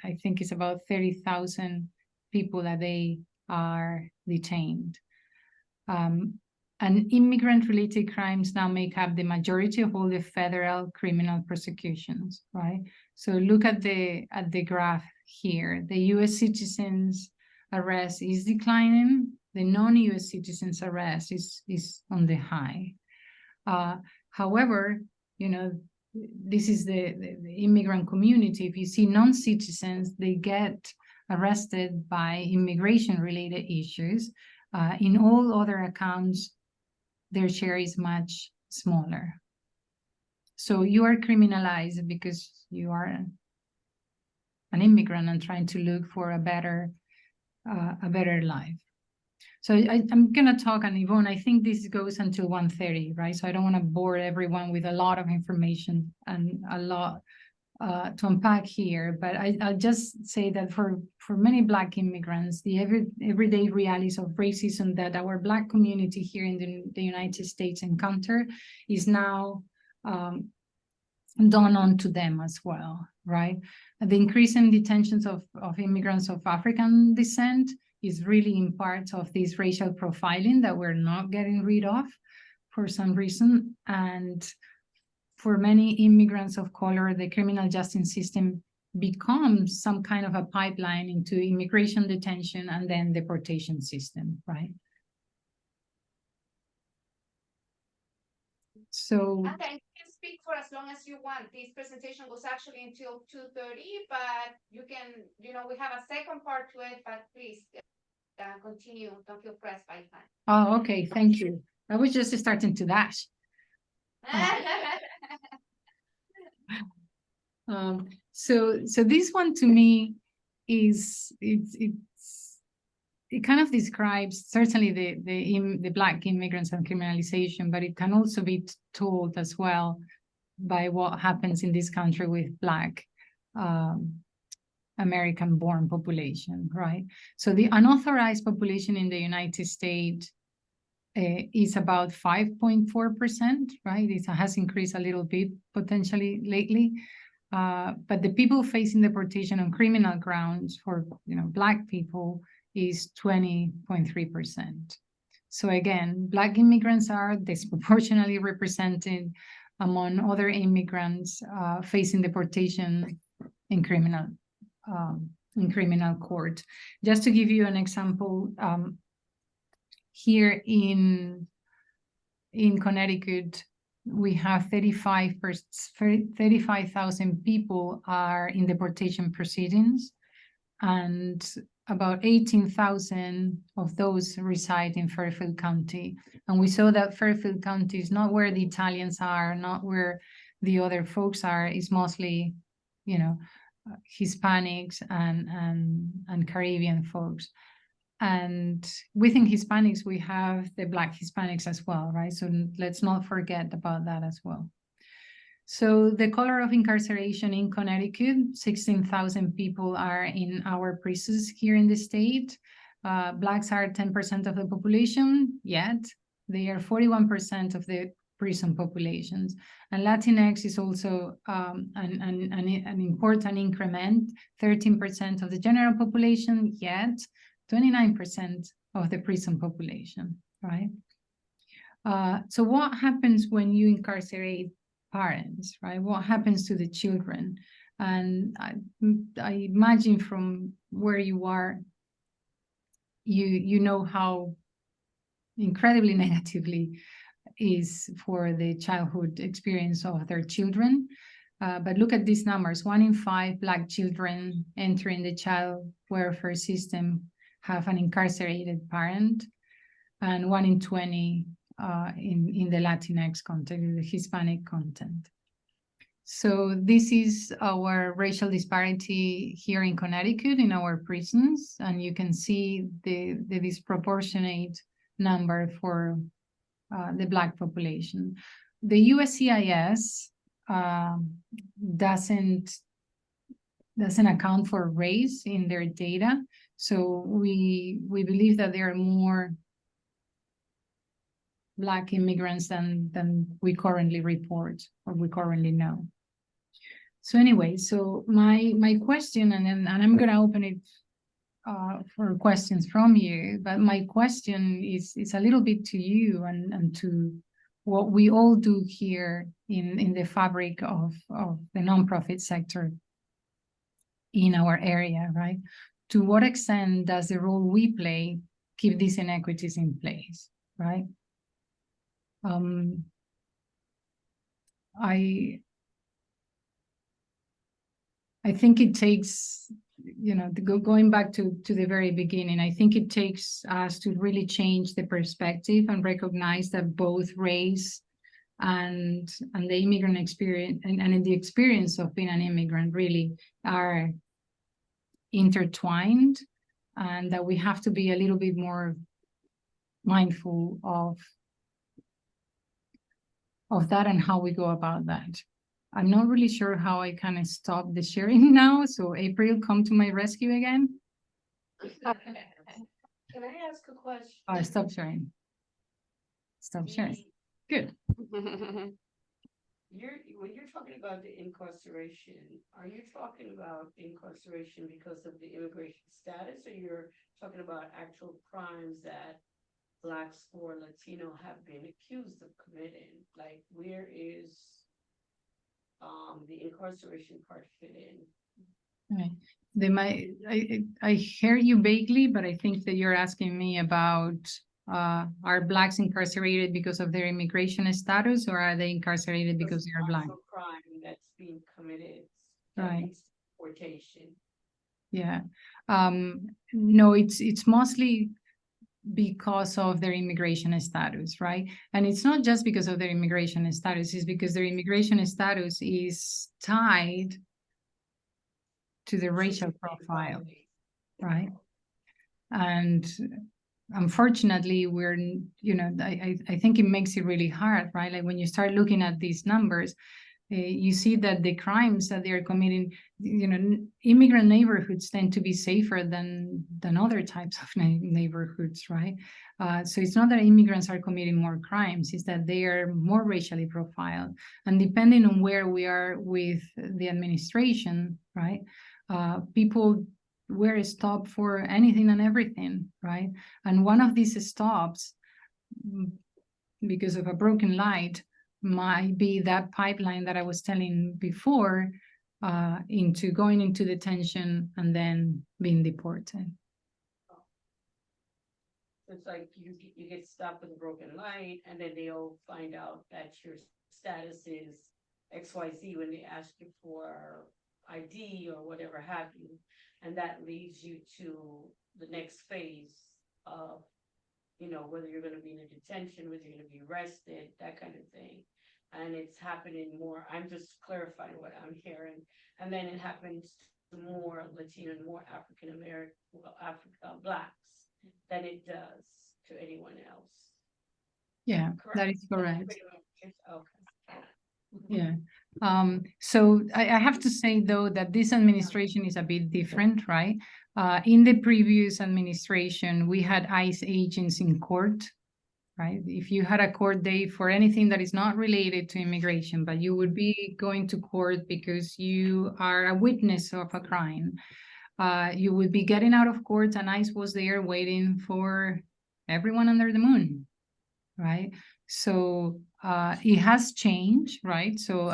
I think it's about 30,000 people that they are detained. And immigrant-related crimes now make up the majority of all the federal criminal prosecutions, right? So look at the graph here. The U.S. citizens arrest is declining. The non-U.S. citizens arrest is on the high. However, you know, this is the immigrant community. If you see non-citizens, they get arrested by immigration-related issues. In all other accounts, their share is much smaller. So you are criminalized because you are an immigrant and trying to look for a better life. So I'm gonna talk, and Yvonne, I think this goes until 1:30, right? So I don't want to bore everyone with a lot of information and a lot to unpack here, but I'll just say that for many Black immigrants, the everyday realities of racism that our Black community here in the United States encounter is now done onto them as well, right? The increase in detentions of immigrants of African descent is really in part of this racial profiling that we're not getting rid of for some reason. And for many immigrants of color, the criminal justice system becomes some kind of a pipeline into immigration detention and then deportation system, right? So Okay, you can speak for as long as you want. This presentation was actually until 2:30, but you can, you know, we have a second part to it, but please continue. Don't feel pressed by time. Oh, okay, thank you. I was just starting to dash. So this one to me is it kind of describes certainly the Black immigrants and criminalization, but it can also be told as well by what happens in this country with Black American-born population, right? So the unauthorized population in the United States is about 5.4%, right? It has increased a little bit potentially lately, but the people facing deportation on criminal grounds for, you know, Black people is 20.3%. So again, Black immigrants are disproportionately represented among other immigrants facing deportation in criminal court. Just to give you an example, here in Connecticut, we have 35,000 people are in deportation proceedings, and about 18,000 of those reside in Fairfield County. And we saw that Fairfield County is not where the Italians are, not where the other folks are. It's mostly, Hispanics and Caribbean folks. And within Hispanics, we have the Black Hispanics as well, right? So let's not forget about that as well. So the color of incarceration in Connecticut, 16,000 people are in our prisons here in the state. Blacks are 10% of the population, yet they are 41% of the prison populations. And Latinx is also an important increment, 13% of the general population, yet 29% of the prison population, right? So what happens when you incarcerate parents, right? What happens to the children? And I imagine from where you are, you know how incredibly negatively is for the childhood experience of their children. But look at these numbers. 1 in 5 Black children entering the child welfare system have an incarcerated parent, and 1 in 20 in the Latinx context, the Hispanic content. So this is our racial disparity here in Connecticut in our prisons, and you can see the disproportionate number for the Black population. The USCIS doesn't account for race in their data, so we believe that there are more Black immigrants than we currently report or we currently know. So anyway, so my question, and I'm gonna open it for questions from you, but my question is a little bit to you and to what we all do here in the fabric of the nonprofit sector in our area, right? To what extent does the role we play keep these inequities in place, right? I think it takes, going back to the very beginning, I think it takes us to really change the perspective and recognize that both race and the immigrant experience and the experience of being an immigrant really are intertwined, and that we have to be a little bit more mindful of that and how we go about that. I'm not really sure how I kind of stop the sharing now. So April, come to my rescue again. Can I ask a question? Stop sharing. Stop sharing. Good. When you're talking about the incarceration, are you talking about incarceration because of the immigration status, or you're talking about actual crimes that Blacks or Latino have been accused of committing? Like, where is the incarceration part fit in? Right. I hear you vaguely, but I think that you're asking me about are Blacks incarcerated because of their immigration status, or are they incarcerated because they are Black? Crime that's being committed, right? Deportation. Yeah. No, it's mostly because of their immigration status, right? And it's not just because of their immigration status, it's because their immigration status is tied to the racial profile, right? And unfortunately, I think it makes it really hard, right? Like when you start looking at these numbers, you see that the crimes that they are committing, immigrant neighborhoods tend to be safer than other types of neighborhoods, right? So it's not that immigrants are committing more crimes, it's that they are more racially profiled. And depending on where we are with the administration, right, people were stopped for anything and everything, right? And one of these stops, because of a broken light, might be that pipeline that I was telling before, into going into detention and then being deported. It's like you get stopped with a broken light, and then they'll find out that your status is XYZ when they ask you for ID or whatever have you. And that leads you to the next phase of, you know, whether you're gonna be in a detention, whether you're gonna be arrested, that kind of thing. And it's happening more, I'm just clarifying what I'm hearing. And then it happens to more Latino and more African American, Blacks than it does to anyone else. Yeah, that Correct? is correct. Pretty much. Okay. Yeah. So I have to say, though, that this administration is a bit different, right? In the previous administration, we had ICE agents in court, right? If you had a court date for anything that is not related to immigration, but you would be going to court because you are a witness of a crime, you would be getting out of court, and ICE was there waiting for everyone under the moon, right? So it has changed, right? So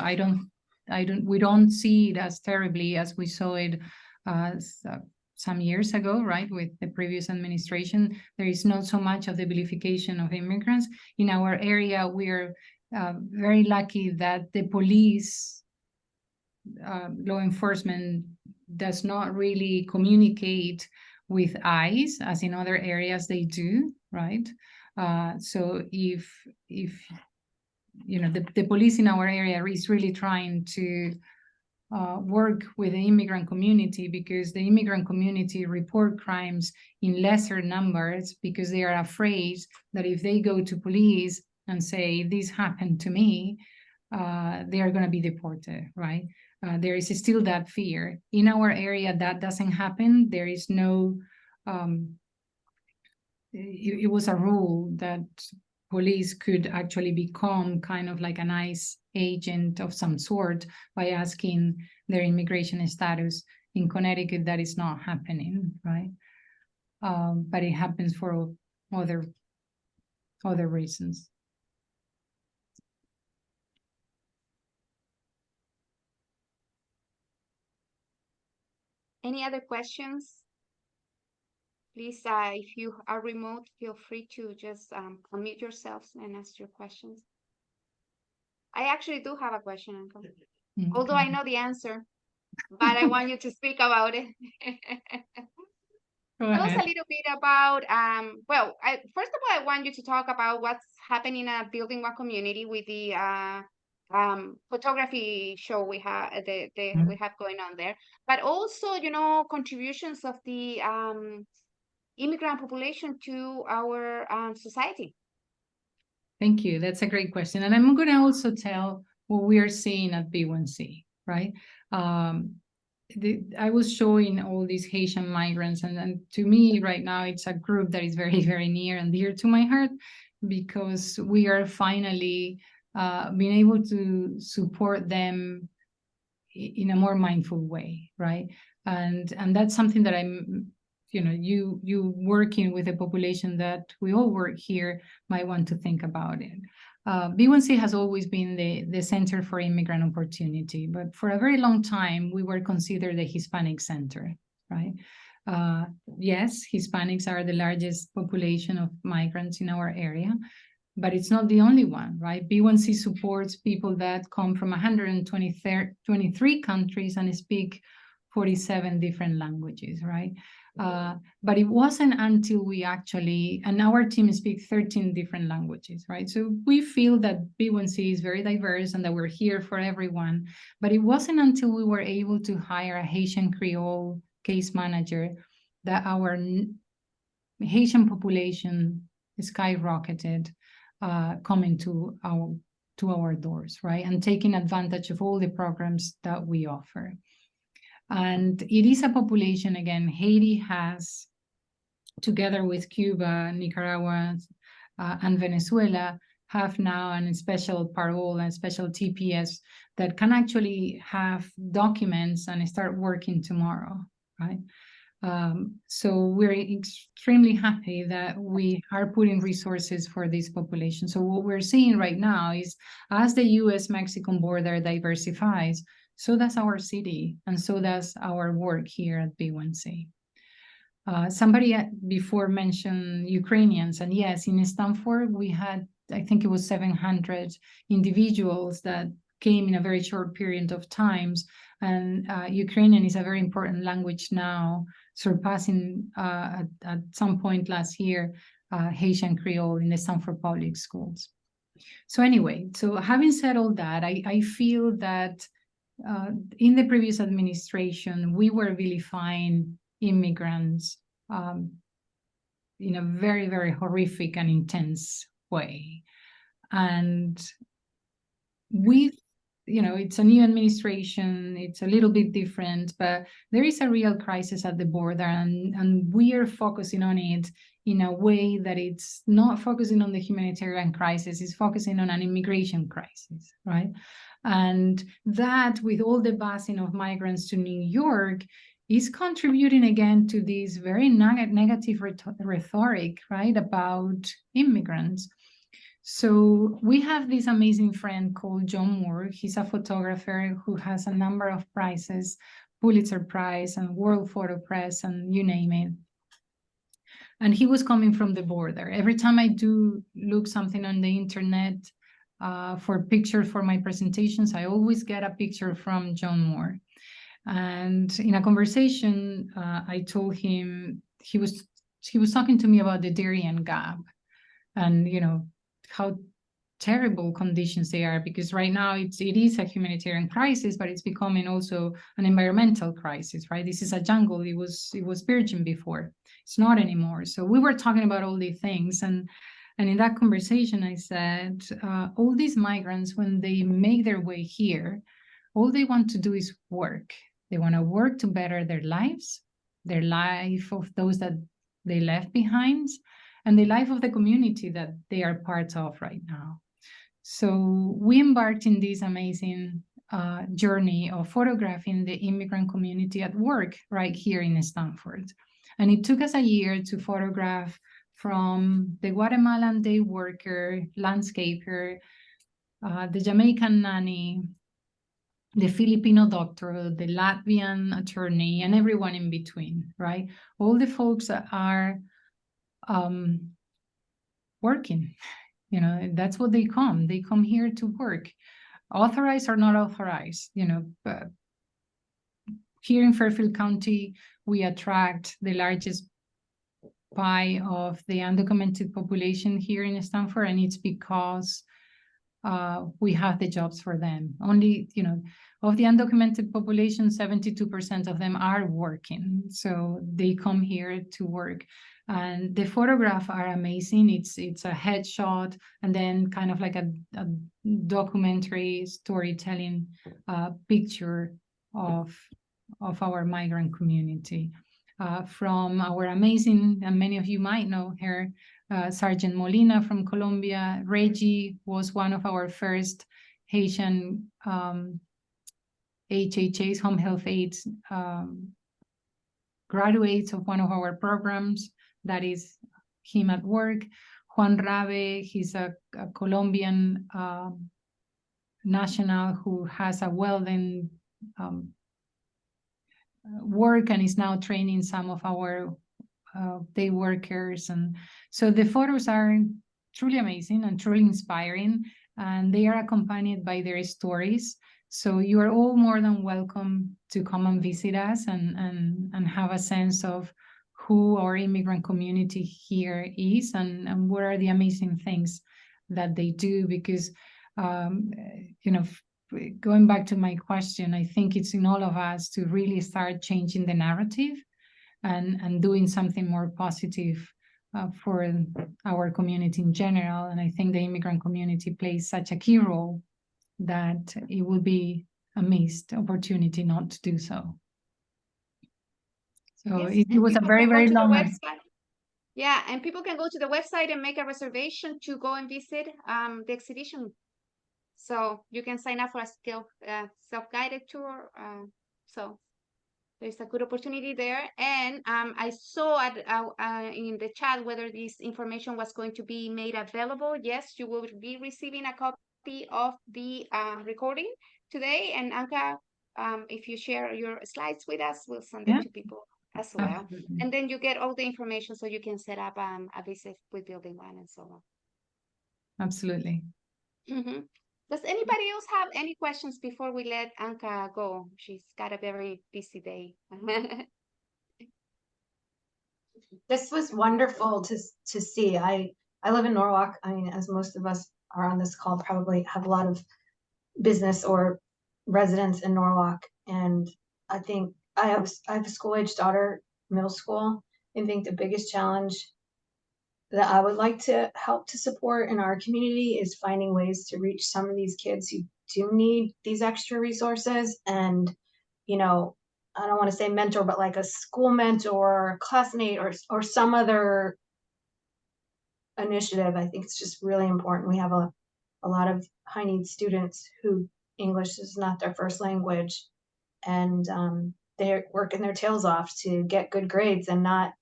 we don't see it as terribly as we saw it some years ago, right? With the previous administration, there is not so much of the vilification of immigrants. In our area, we are very lucky that the police, law enforcement does not really communicate with ICE as in other areas they do, right? So if you know the police in our area is really trying to work with the immigrant community, because the immigrant community report crimes in lesser numbers because they are afraid that if they go to police and say this happened to me, they are going to be deported, right? There is still that fear. In our area, that doesn't happen. There is no it was a rule that police could actually become kind of like an ICE agent of some sort by asking their immigration status. In Connecticut, that is not happening, right? But it happens for other reasons. Any other questions? Please, if you are remote, feel free to just unmute yourselves and ask your questions. I actually do have a question, Uncle. Although I know the answer, but I want you to speak about it. Go Tell us a ahead. little bit about, well, first of all, I want you to talk about what's happening at Building One Community with the photography show we have, we have going on there, but also, you know, contributions of the immigrant population to our society. Thank you. That's a great question. And I'm going to also tell what we are seeing at B1C, right? I was showing all these Haitian migrants, and to me right now, it's a group that is very, very near and dear to my heart, because we are finally being able to support them in a more mindful way, right? And that's something that I'm, you know, you working with a population that we all work here might want to think about it. B1C has always been the Center for Immigrant Opportunity, but for a very long time, we were considered the Hispanic Center, right? Yes, Hispanics are the largest population of migrants in our area, but it's not the only one, right? B1C supports people that come from 123 countries and speak 47 different languages, right? But it wasn't until we actually, and our team speaks 13 different languages, right? So we feel that B1C is very diverse and that we're here for everyone. But it wasn't until we were able to hire a Haitian Creole case manager that our Haitian population skyrocketed, coming to our doors, right? And taking advantage of all the programs that we offer. And it is a population, again, Haiti has, together with Cuba, Nicaragua, and Venezuela, have now a special parole and special TPS that can actually have documents and start working tomorrow, right? So we're extremely happy that we are putting resources for this population. So what we're seeing right now is, as the US-Mexican border diversifies, so does our city, and so does our work here at B1C. Somebody before mentioned Ukrainians, and yes, in Stanford we had, I think it was 700 individuals that came in a very short period of times, and Ukrainian is a very important language now, surpassing at some point last year Haitian Creole in the Stanford public schools. So anyway, so having said all that, I feel that in the previous administration, we were vilifying immigrants in a very, very horrific and intense way. And it's a new administration, it's a little bit different, but there is a real crisis at the border, and we are focusing on it in a way that it's not focusing on the humanitarian crisis, it's focusing on an immigration crisis, right? And that, with all the busing of migrants to New York, is contributing again to this very negative rhetoric, right, about immigrants. So we have this amazing friend called John Moore. He's a photographer who has a number of prizes, Pulitzer Prize and World Photo Press, and you name it. And he was coming from the border. Every time I do look something on the internet for pictures for my presentations, I always get a picture from John Moore. And in a conversation, I told him, he was talking to me about the Darien Gap, and how terrible conditions they are, because right now it is a humanitarian crisis, but it's becoming also an environmental crisis, right? This is a jungle. It was virgin before. It's not anymore. So we were talking about all these things, and in that conversation, I said, all these migrants, when they make their way here, all they want to do is work. They want to work to better their lives, their life of those that they left behind, and the life of the community that they are part of right now. So we embarked in this amazing journey of photographing the immigrant community at work right here in Stanford. And it took us a year to photograph from the Guatemalan day worker, landscaper, the Jamaican nanny, the Filipino doctor, the Latvian attorney, and everyone in between, right? All the folks that are working, that's what they come. They come here to work, authorized or not authorized, but here in Fairfield County, we attract the largest pie of the undocumented population here in Stanford, and it's because we have the jobs for them. Only, of the undocumented population, 72% of them are working. So they come here to work. And the photographs are amazing. It's a headshot and then kind of like a documentary storytelling picture of our migrant community. From our amazing, and many of you might know her, Sergeant Molina from Colombia. Reggie was one of our first Haitian HHAs, home health aides, graduates of one of our programs. That is him at work. Juan Rabe, he's a Colombian national who has a welding work and is now training some of our day workers. And so the photos are truly amazing and truly inspiring, and they are accompanied by their stories. So you are all more than welcome to come and visit us and have a sense of who our immigrant community here is and what are the amazing things that they do. Because, going back to my question, I think it's in all of us to really start changing the narrative and doing something more positive for our community in general. And I think the immigrant community plays such a key role that it would be a missed opportunity not to do so. So Yes, it was a very, very long website. Yeah, and people can go to the website and make a reservation to go and visit the exhibition. So you can sign up for a self-guided tour. So there's a good opportunity there. And I saw in the chat whether this information was going to be made available. Yes, you will be receiving a copy of the recording today. And Anka, if you share your slides with us, we'll send them to people as well. Absolutely. And then you get all the information so you can set up a visit with building one and so on. Absolutely. Mhm. Does anybody else have any questions before we let Anka go? She's got a very busy day. This was wonderful to see. I live in Norwalk. I mean, as most of us are on this call probably have a lot of business or residents in Norwalk, and I think I have a school-age daughter, middle school, and think the biggest challenge that I would like to help to support in our community is finding ways to reach some of these kids who do need these extra resources. And, you know, I don't want to say mentor, but like a school mentor, a classmate, or some other initiative. I think it's just really important. We have a lot of high need students who English is not their first language, and they're working their tails off to get good grades and not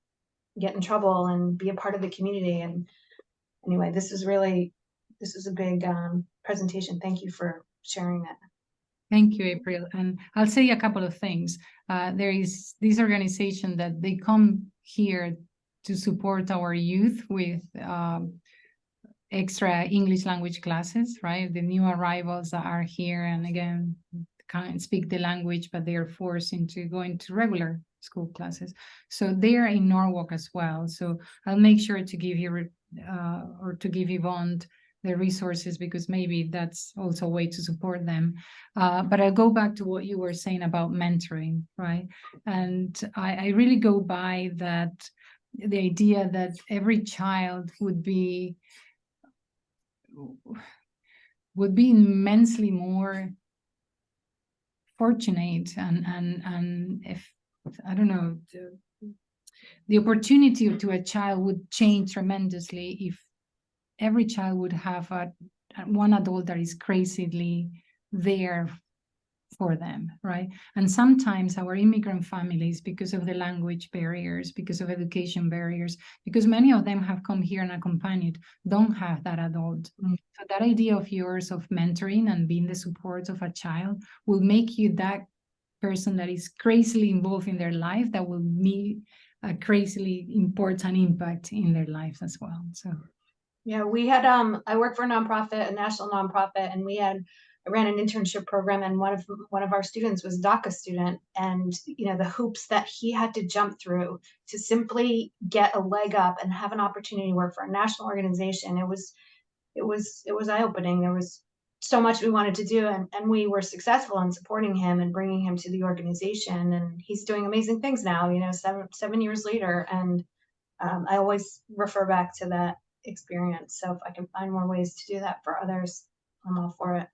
get in trouble and be a part of the community. And anyway, this is a big presentation. Thank you for sharing that. Thank you, April. And I'll say a couple of things. There is this organization that they come here to support our youth with extra English language classes, right? The new arrivals that are here and again, can't speak the language, but they are forced into going to regular school classes. So they are in Norwalk as well. So I'll make sure to give you or to give Yvonne the resources, because maybe that's also a way to support them. But I'll go back to what you were saying about mentoring, right? And I really go by that, the idea that every child would be immensely more fortunate and if I don't know, the opportunity to a child would change tremendously if every child would have one adult that is crazily there for them, right? And sometimes our immigrant families, because of the language barriers, because of education barriers, because many of them have come here unaccompanied, don't have that adult. So that idea of yours of mentoring and being the support of a child will make you that person that is crazily involved in their life, that will be a crazily important impact in their lives as well. So yeah, we had I work for a nonprofit, a national nonprofit, and I ran an internship program, and one of our students was a DACA student, and you know the hoops that he had to jump through to simply get a leg up and have an opportunity to work for a national organization. It was eye-opening. There was so much we wanted to do, and we were successful in supporting him and bringing him to the organization, and he's doing amazing things now, you know, seven years later. And I always refer back to that experience. So if I can find more ways to do that for others, I'm all for it.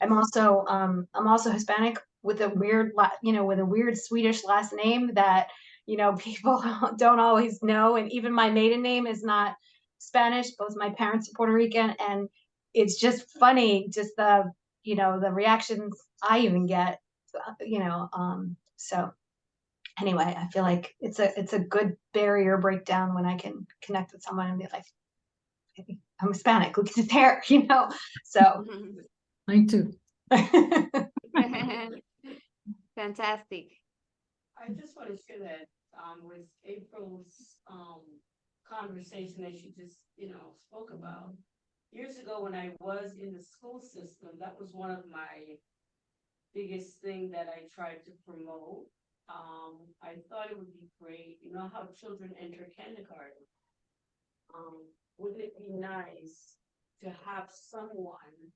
I'm also Hispanic with a weird, with a weird Swedish last name that, you know, people don't always know. And even my maiden name is not Spanish. Both my parents are Puerto Rican, and it's just funny, just the reactions I even get, so anyway, I feel like it's a good barrier breakdown when I can connect with someone and be like, hey, I'm Hispanic, look at his hair, so. I too. Fantastic. I just want to share that with April's conversation that she just spoke about. Years ago, when I was in the school system, that was one of my biggest thing that I tried to promote. I thought it would be great, you know how children enter kindergarten. Wouldn't it be nice to have someone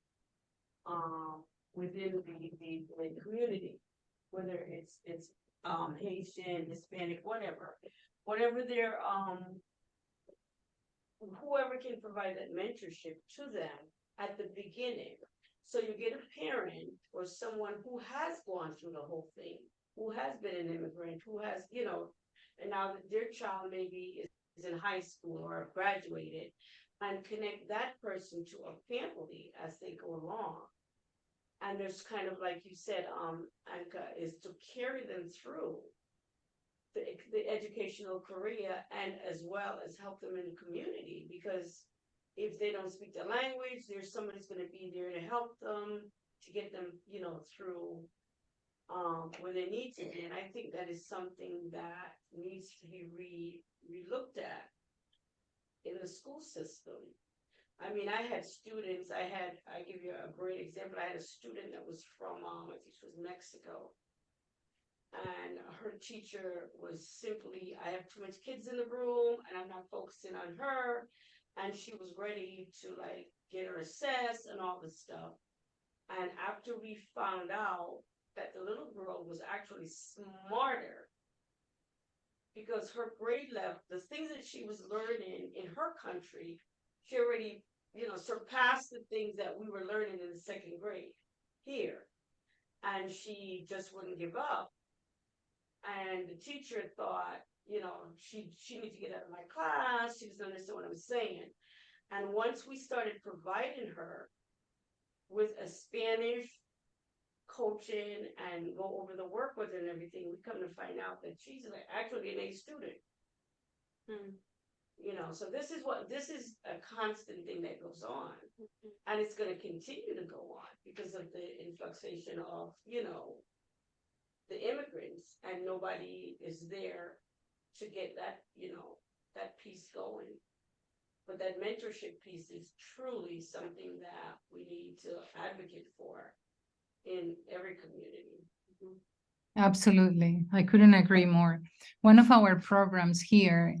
within the community, whether it's Haitian, Hispanic, whatever their whoever can provide that mentorship to them at the beginning. So you get a parent or someone who has gone through the whole thing, who has been an immigrant, who has, and now their child maybe is in high school or graduated, and connect that person to a family as they go along. And there's kind of, like you said, Anka, is to carry them through the educational career, and as well as help them in the community, because if they don't speak the language, there's somebody's going to be there to help them, to get them, through where they need to be. And I think that is something that needs to be re-looked at in the school system. I mean, I had students, I give you a great example. I had a student that was from, I think it was Mexico. And her teacher was simply, I have too much kids in the room and I'm not focusing on her. And she was ready to like get her assessed and all this stuff. And after we found out that the little girl was actually smarter because her grade level, the things that she was learning in her country, she already, surpassed the things that we were learning in the second grade here. And she just wouldn't give up. And the teacher thought, she needs to get out of my class. She doesn't understand what I'm saying. And once we started providing her with a Spanish coaching and go over the work with her and everything, we come to find out that she's actually an A student. So this is a constant thing that goes on, and it's going to continue to go on because of the influxation of, the immigrants, and nobody is there to get that, that piece going. But that mentorship piece is truly something that we need to advocate for in every community. Absolutely. I couldn't agree more. One of our programs here,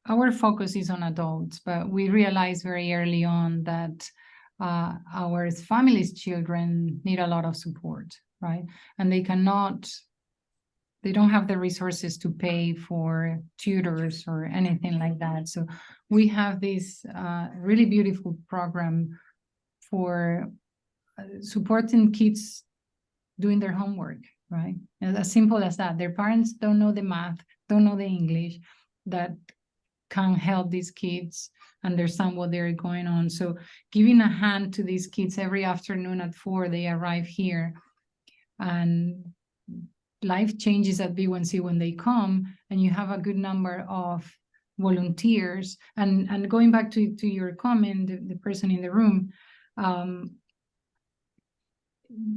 our focus is on adults, but we realized very early on that our families' children need a lot of support, right? And they don't have the resources to pay for tutors or anything like that. So we have this really beautiful program for supporting kids doing their homework, right? As simple as that. Their parents don't know the math, don't know the English, that can help these kids understand what they're going on. So giving a hand to these kids every afternoon at 4, they arrive here, and life changes at B1C when they come, and you have a good number of volunteers. And going back to your comment, the person in the room,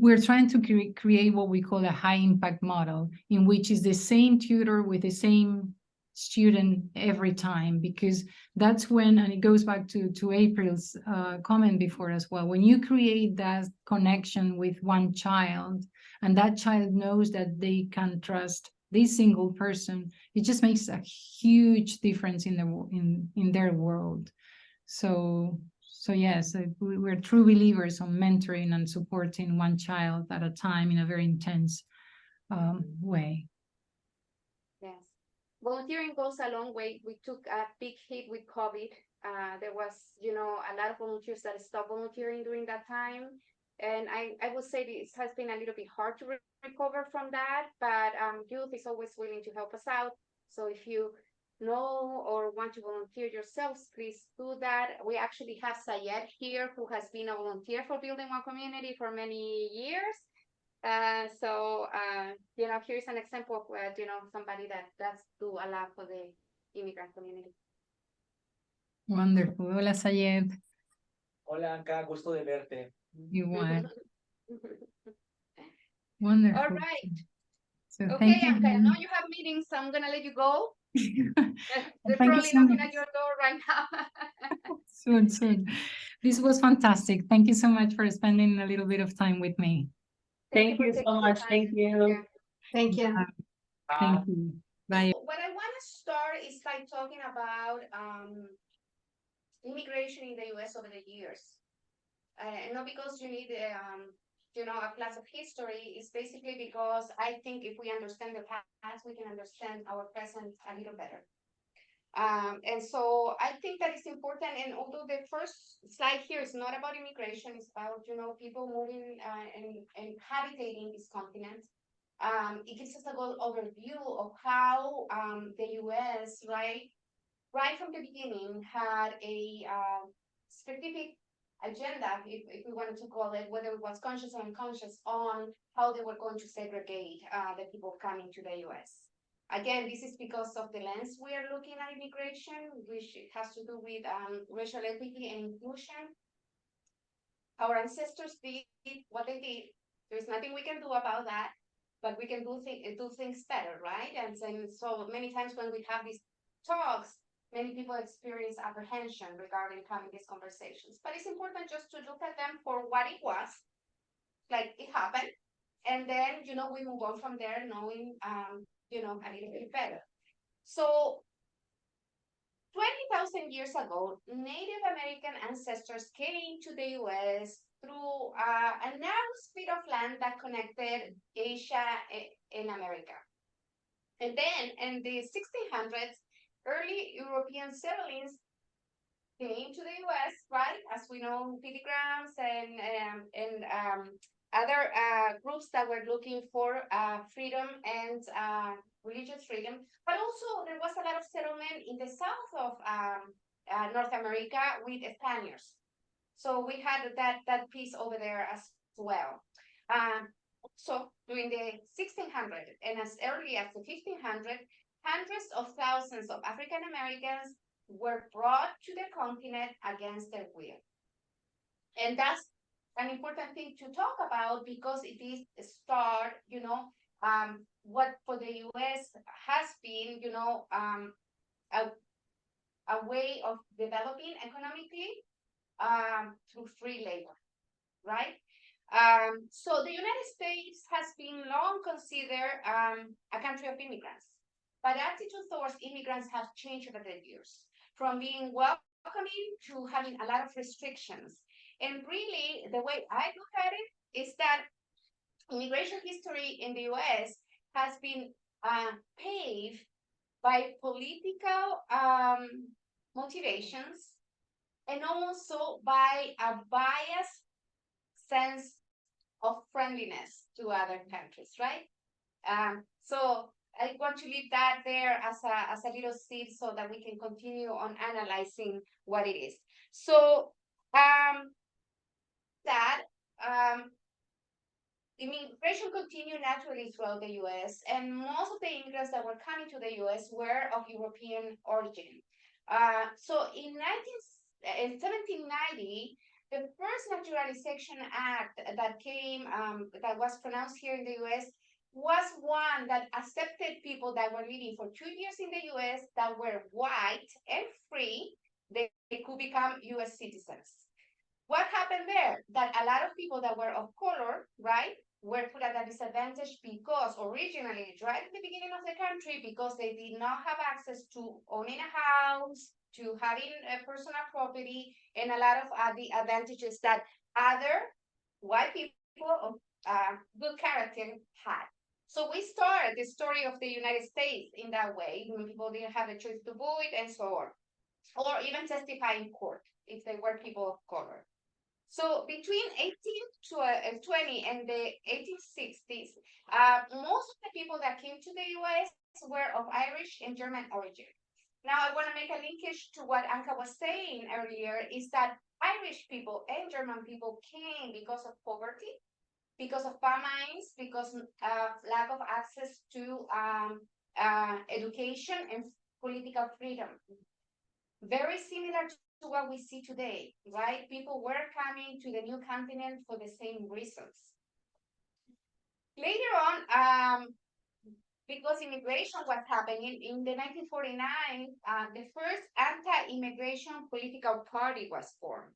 we're trying to create what we call a high impact model, in which is the same tutor with the same student every time, because that's when, and it goes back to April's comment before as well, when you create that connection with one child, and that child knows that they can trust this single person, it just makes a huge difference in their world. So yes, we're true believers on mentoring and supporting one child at a time in a very intense way. Yes. Volunteering goes a long way. We took a big hit with COVID. There was, a lot of volunteers that stopped volunteering during that time. And I would say it has been a little bit hard to recover from that, but youth is always willing to help us out. So if you know or want to volunteer yourselves, please do that. We actually have Sayed here, who has been a volunteer for Building One Community for many years. Here's an example of somebody that does do a lot for the immigrant community. Wonderful. Hola, Sayed. Hola, Anka, gusto de verte. You want. Wonderful. All right. So Okay, thank you. Anka, I know you have meetings, so I'm gonna let you go. They're Thank you probably so knocking much. at your door right now. Soon. This was fantastic. Thank you so much for spending a little bit of time with me. Thank for you taking so the much. time. Thank you. Thank you. Thank you. Bye. What I want to start is by talking about immigration in the US over the years. Not because you need a class of history. It's basically because I think if we understand the past, we can understand our present a little better. And so I think that is important. And although the first slide here is not about immigration, it's about people moving and habitating this continent. It gives us a good overview of how the US, right from the beginning, had a specific agenda, if we wanted to call it, whether it was conscious or unconscious, on how they were going to segregate the people coming to the US. Again, this is because of the lens we are looking at immigration, which has to do with racial equity and inclusion. Our ancestors did what they did There's nothing we can do about that, but we can do things better, right? And so many times when we have these talks, many people experience apprehension regarding having these conversations. But it's important just to look at them for what it was, like it happened, and then we move on from there, knowing a little bit better. So 20,000 years ago, Native American ancestors came to the US through a narrow spit of land that connected Asia and America. And then in the 1600s, early European settlings came to the US, right? As we know, pilgrims and other groups that were looking for freedom and religious freedom. But also there was a lot of settlement in the south of North America with Spaniards. So we had that piece over there as well. So during the 1600s and as early as the 1500s, hundreds of thousands of African Americans were brought to the continent against their will. And that's an important thing to talk about because it is a start, what for the US has been, a way of developing economically through free labor, right? So the United States has been long considered a country of immigrants, but attitude towards immigrants have changed over the years, from being welcoming to having a lot of restrictions. And really, the way I look at it is that immigration history in the US has been paved by political motivations and also by a biased sense of friendliness to other countries, right? So I want to leave that there as a little seed so that we can continue on analyzing what it is. So immigration continued naturally throughout the US, and most of the immigrants that were coming to the US were of European origin. So in 1790, the first Naturalization Act that came, that was pronounced here in the US, was one that accepted people that were living for 2 years in the US that were white and free. They could become US citizens. What happened there? That a lot of people that were of color, right, were put at a disadvantage because originally, right at the beginning of the country, because they did not have access to owning a house, to having a personal property, and a lot of the advantages that other white people of good character had. So we started the story of the United States in that way, when people didn't have the choice to vote and so on, or even testify in court if they were people of color. So between 1820 and the 1860s, most of the people that came to the US were of Irish and German origin. Now, I want to make a linkage to what Anka was saying earlier, is that Irish people and German people came because of poverty, because of famines, because of lack of access to education and political freedom. Very similar to what we see today, right? People were coming to the new continent for the same reasons. Later on, because immigration was happening, in the 1949, the first anti-immigration political party was formed.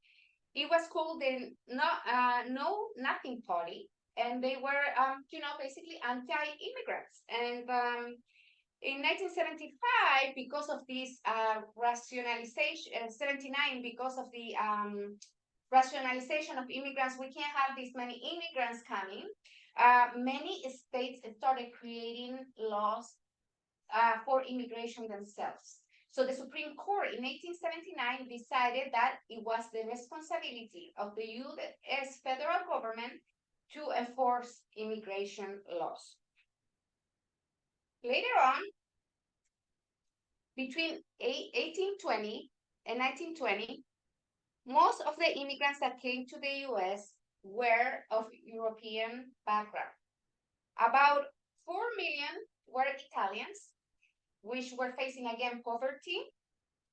It was called the No Nothing Party, and they were, basically anti-immigrants. And in 1975, because of this rationalization, 79, because of the rationalization of immigrants, we can't have this many immigrants coming. Many states started creating laws for immigration themselves. So the Supreme Court in 1879 decided that it was the responsibility of the U.S. federal government to enforce immigration laws. Later on, between 1820 and 1920, most of the immigrants that came to the US were of European background. About 4 million were Italians, which were facing again poverty,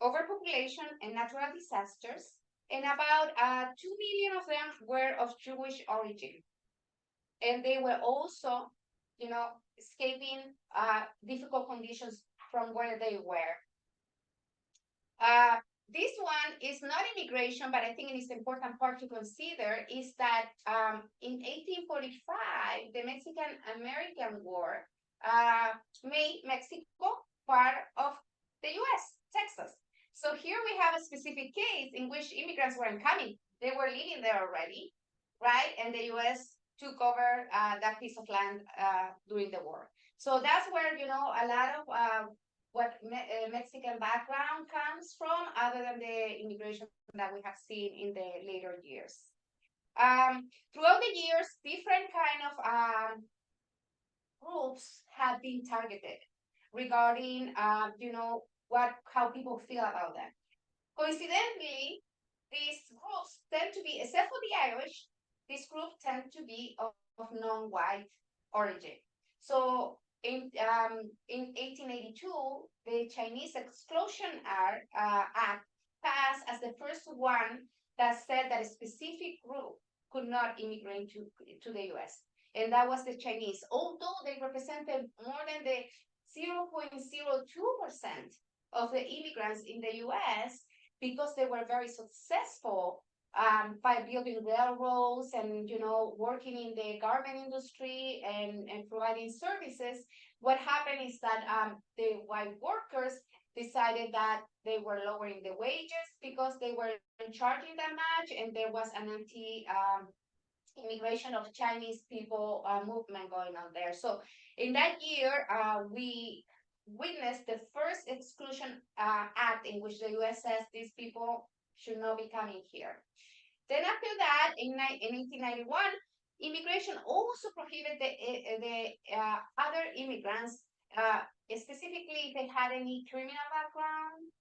overpopulation, and natural disasters. And about 2 million of them were of Jewish origin. and they were also, escaping difficult conditions from where they were. This one is not immigration, but I think it is an important part to consider is that in 1845, the Mexican-American War made Mexico part of the US, Texas. So here we have a specific case in which immigrants weren't coming. They were living there already, right? And the US took over that piece of land during the war. So that's where, a lot of what Mexican background comes from, other than the immigration that we have seen in the later years. Throughout the years, different kind of groups have been targeted regarding, how people feel about them. Coincidentally, these groups tend to be, except for the Irish, these groups tend to be of non-white origin. So in 1882, the Chinese Exclusion Act passed as the first one that said that a specific group could not immigrate to the US. And that was the Chinese, although they represented more than the 0.02% of the immigrants in the US, because they were very successful by building railroads and working in the garment industry and providing services. What happened is that the white workers decided that they were lowering the wages because they were charging that much, and there was an immigration of Chinese people movement going on there. So in that year, we witnessed the first Exclusion Act in which the US says these people should not be coming here. Then after that, in 1891, immigration also prohibited the other immigrants, specifically if they had any criminal background,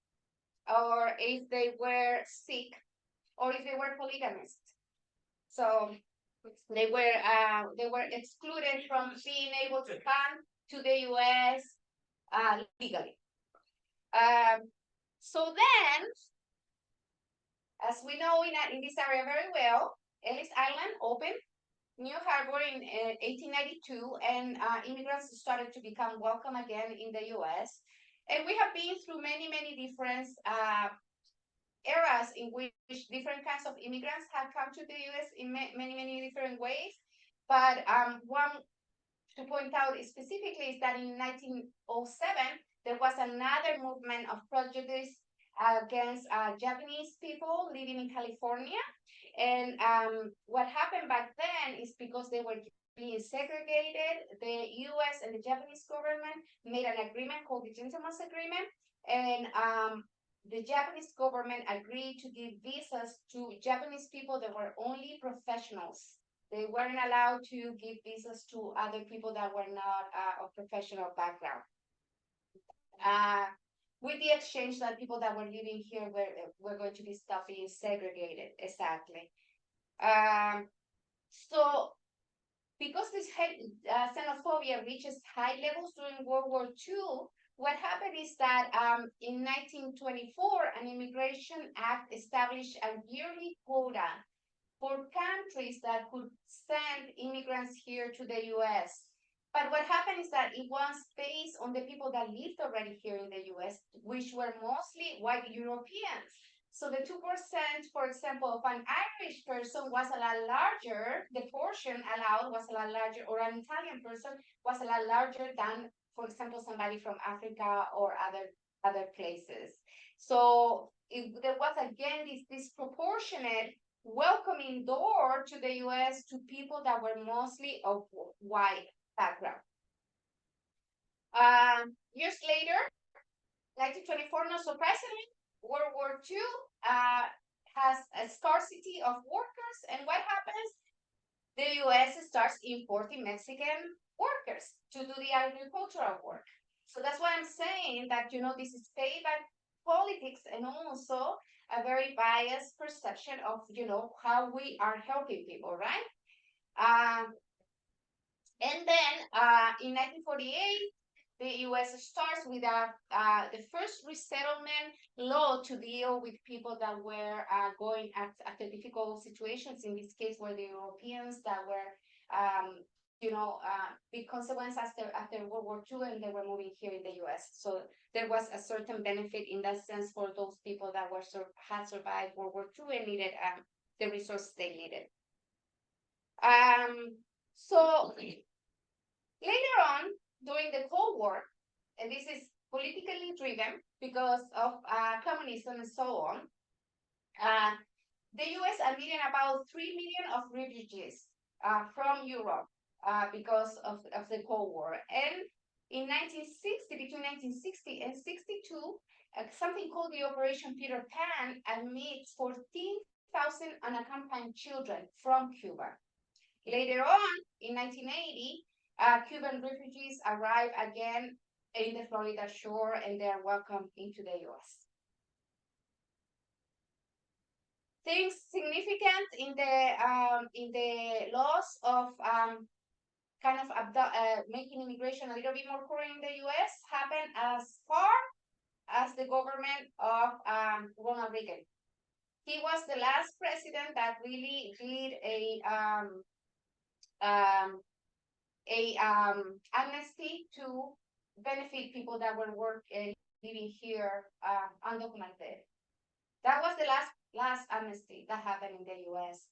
or if they were sick, or if they were polygamists. So they were excluded from being able to come to the US legally. So then, as we know in this area very well, Ellis Island opened New Harbor in 1892, and immigrants started to become welcome again in the US. And we have been through many, many different eras in which different kinds of immigrants have come to the US in many, many different ways. But one to point out specifically is that in 1907, there was another movement of prejudice against Japanese people living in California. And what happened back then is because they were being segregated, the US and the Japanese government made an agreement called the Gentleman's Agreement. And the Japanese government agreed to give visas to Japanese people that were only professionals. They weren't allowed to give visas to other people that were not of professional background. With the exchange that people that were living here were going to be being segregated, exactly. So because this xenophobia reaches high levels during World War II, what happened is that in 1924, an Immigration Act established a yearly quota for countries that could send immigrants here to the US. But what happened is that it was based on the people that lived already here in the US, which were mostly white Europeans. So the 2%, for example, of an Irish person was a lot larger, the portion allowed was a lot larger, or an Italian person was a lot larger than, for example, somebody from Africa or other places. So there was, again, this disproportionate welcoming door to the US to people that were mostly of white background. Years later, 1924, not surprisingly, World War II has a scarcity of workers, and what happens? The US starts importing Mexican workers to do the agricultural work. So that's why I'm saying that, this is payback politics, and also a very biased perception of, how we are helping people, right? And then in 1948, the US starts with the first resettlement law to deal with people that were going after difficult situations. In this case, were the Europeans that were big consequence after World War II, and they were moving here in the US. So there was a certain benefit in that sense for those people that had survived World War II and needed the resources they needed. So later on, during the Cold War, and this is politically driven because of communism and so on, the US admitted about 3 million of refugees from Europe because of the Cold War. And in 1960, between 1960 and 62, something called the Operation Peter Pan admits 14,000 unaccompanied children from Cuba. Later on, in 1980, Cuban refugees arrive again in the Florida shore, and they are welcomed into the US. Things significant in the laws of making immigration a little bit more current in the US happened as far as the government of Ronald Reagan. He was the last president that really did a amnesty to benefit people that were living here undocumented. That was the last amnesty that happened in the US.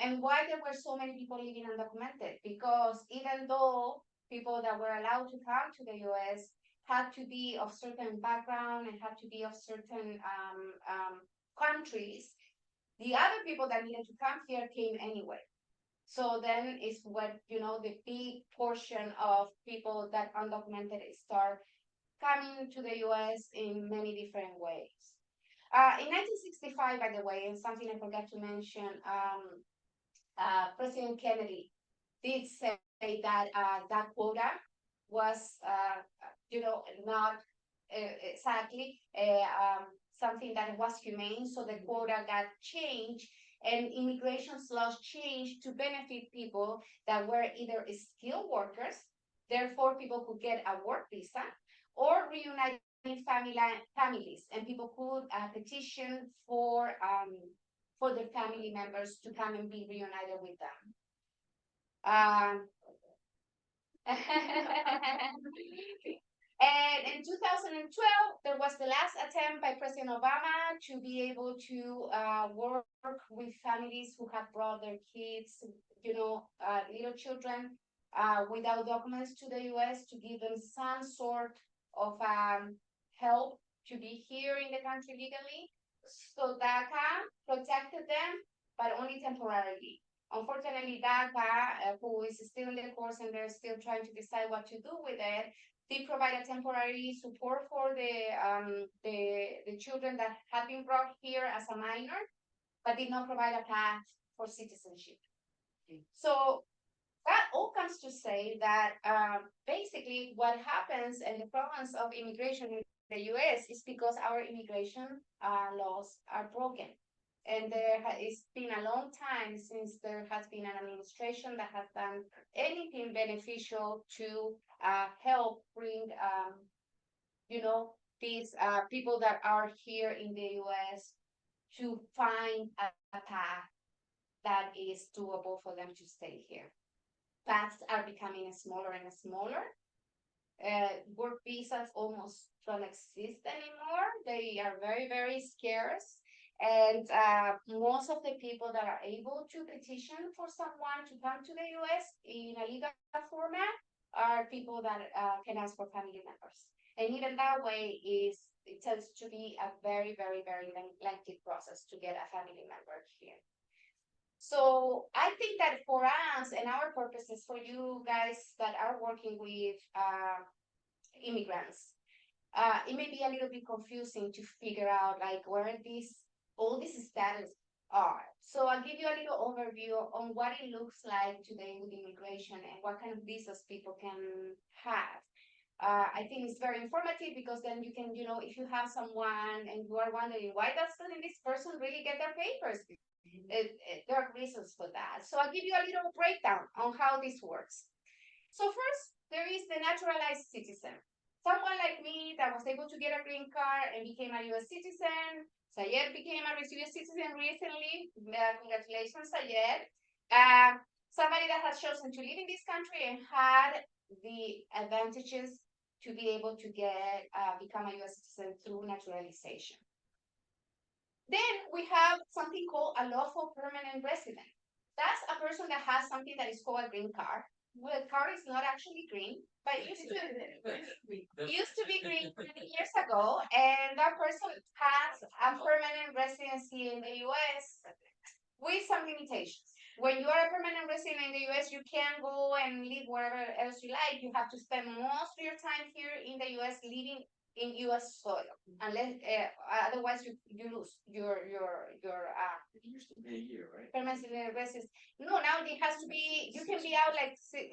And why there were so many people living undocumented? Because even though people that were allowed to come to the US had to be of certain background and had to be of certain countries, the other people that needed to come here came anyway. So then is what, the big portion of people that undocumented start coming to the US in many different ways. In 1965, by the way, and something I forgot to mention, President Kennedy did say that that quota was, not exactly something that was humane. So the quota got changed, and immigration laws changed to benefit people that were either skilled workers, therefore people could get a work visa, or reunited families, and people could petition for their family members to come and be reunited with them. And in 2012, there was the last attempt by President Obama to be able to work with families who had brought their kids, little children without documents to the US, to give them some sort of help to be here in the country legally. So DACA protected them, but only temporarily. Unfortunately, DACA, who is still in the course and they're still trying to decide what to do with it, they provide a temporary support for the children that had been brought here as a minor, but did not provide a path for citizenship. So that all comes to say that basically what happens and the problems of immigration in the US is because our immigration laws are broken. And it's been a long time since there has been an administration that has done anything beneficial to help bring, these people that are here in the US to find a path that is doable for them to stay here. Paths are becoming smaller and smaller. Work visas almost don't exist anymore. They are very, very scarce. And most of the people that are able to petition for someone to come to the US in a legal format are people that can ask for family members. And even that way it tends to be a very, very, very lengthy process to get a family member here. So I think that for us and our purposes, for you guys that are working with immigrants, it may be a little bit confusing to figure out like where all these status are. So I'll give you a little overview on what it looks like today with immigration and what kind of visas people can have. I think it's very informative because then you can, if you have someone and you are wondering why doesn't this person really get their papers, there are reasons for that. So I'll give you a little breakdown on how this works. So first, there is the naturalized citizen. Someone like me that was able to get a green card and became a US citizen. Sayed became a US citizen recently. Congratulations, Sayed. somebody that has chosen to live in this country and had the advantages to be able to get become a U.S. citizen through naturalization. Then we have something called a lawful permanent resident. That's a person that has something that is called a green card. Well, the card is not actually green, but it used to be green 20 years ago, and that person has a permanent residency in the U.S. with some limitations. When you are a permanent resident in the U.S., you can go and live wherever else you like. You have to spend most of your time here in the U.S. living in U.S. soil, unless otherwise you lose your It used to be a year, right? permanent residence. No, now it has to be. You can be out like 3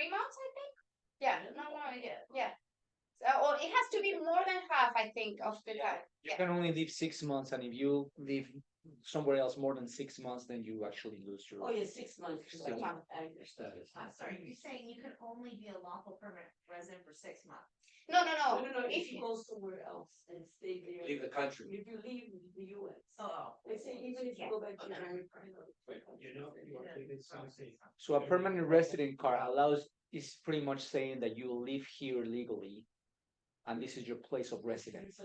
months, I think. Yeah, yeah. So, or it has to be more than half, I think, of the time. You can only live 6 months, and if you live somewhere else more than 6 months, then you actually lose your. Oh, yeah, 6 months. Six months. Status. I'm sorry, you're saying you can only be a lawful permanent resident for 6 months? No. No, if If you go somewhere else and stay there. Leave the country. If you leave the US. Oh. They say even if you go back to your own. So a permanent resident card allows, is pretty much saying that you live here legally. And this is your place of residence.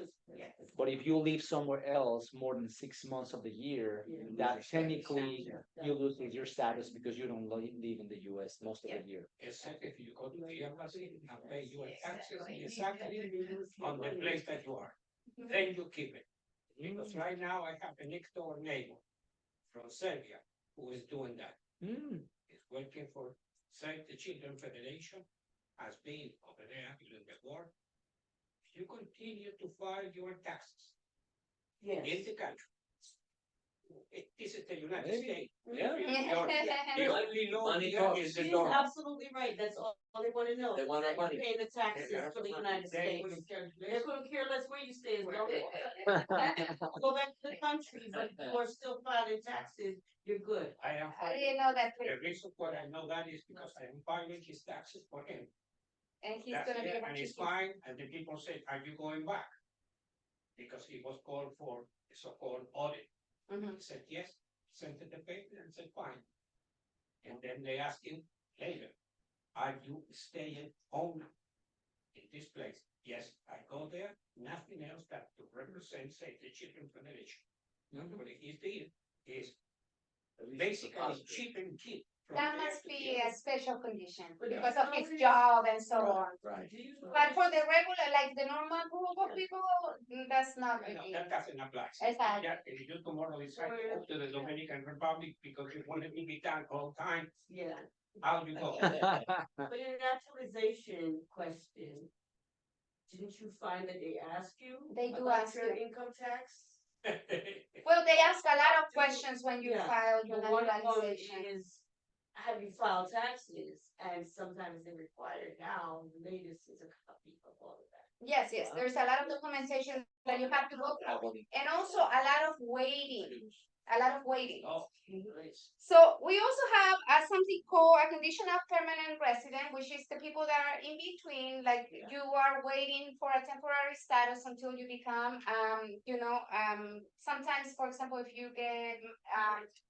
But if you live somewhere else more than 6 months of the year, that technically you lose your status because you don't live in the US most of the year. Except if you go to the embassy and pay your taxes exactly on the place that you are, then you keep it. Because right now I have a next door neighbor from Serbia who is doing that. Hmm. He's working for Save the Children Federation, has been over there during the war. You continue to file your taxes in Yes. the country. This is the United Hey. States. Yeah. The only law Money here talks. is the She's dollar. absolutely right, that's all they wanna know. They want our that you money. Pay the taxes for the United They States. wouldn't care They less. couldn't care less where you stay as long as go back to the country, but you are still filing taxes, you're good. I am I didn't know that, The reason why I know that is because I am filing his taxes for him. and he's That's gonna be it, able and to it's keep- fine, and the people say, are you going back? Because he was called for a so-called audit. Mhm. He said, yes, sent it the paper and said, fine. And then they asked him later, are you staying home in this place? Yes, I go there, nothing else that to represent, say, the Children Federation. What he did is basically cheap and kid. from That there must to be there. a special condition But because it's of his always- job and so on. Right. But for the regular, like the normal group of people, that's not No, really. that doesn't apply. Exactly. Yeah, if you tomorrow decide to go to the Dominican Republic because you want to be done all the time, Yeah, how you go? but in a naturalization question, didn't you find that they ask you? They do about ask your you. income tax? Well, they ask a lot of questions when you Yeah, file your But one of them naturalization. is, have you filed taxes? And sometimes they require now, the latest is a copy of all of that. Yes, there's a lot of documentation that you have to go through, and also a lot of waiting. Oh, So we also have something called a conditional permanent resident, which is the people that are in between, like you are waiting for a temporary status until you become, sometimes, for example, if you get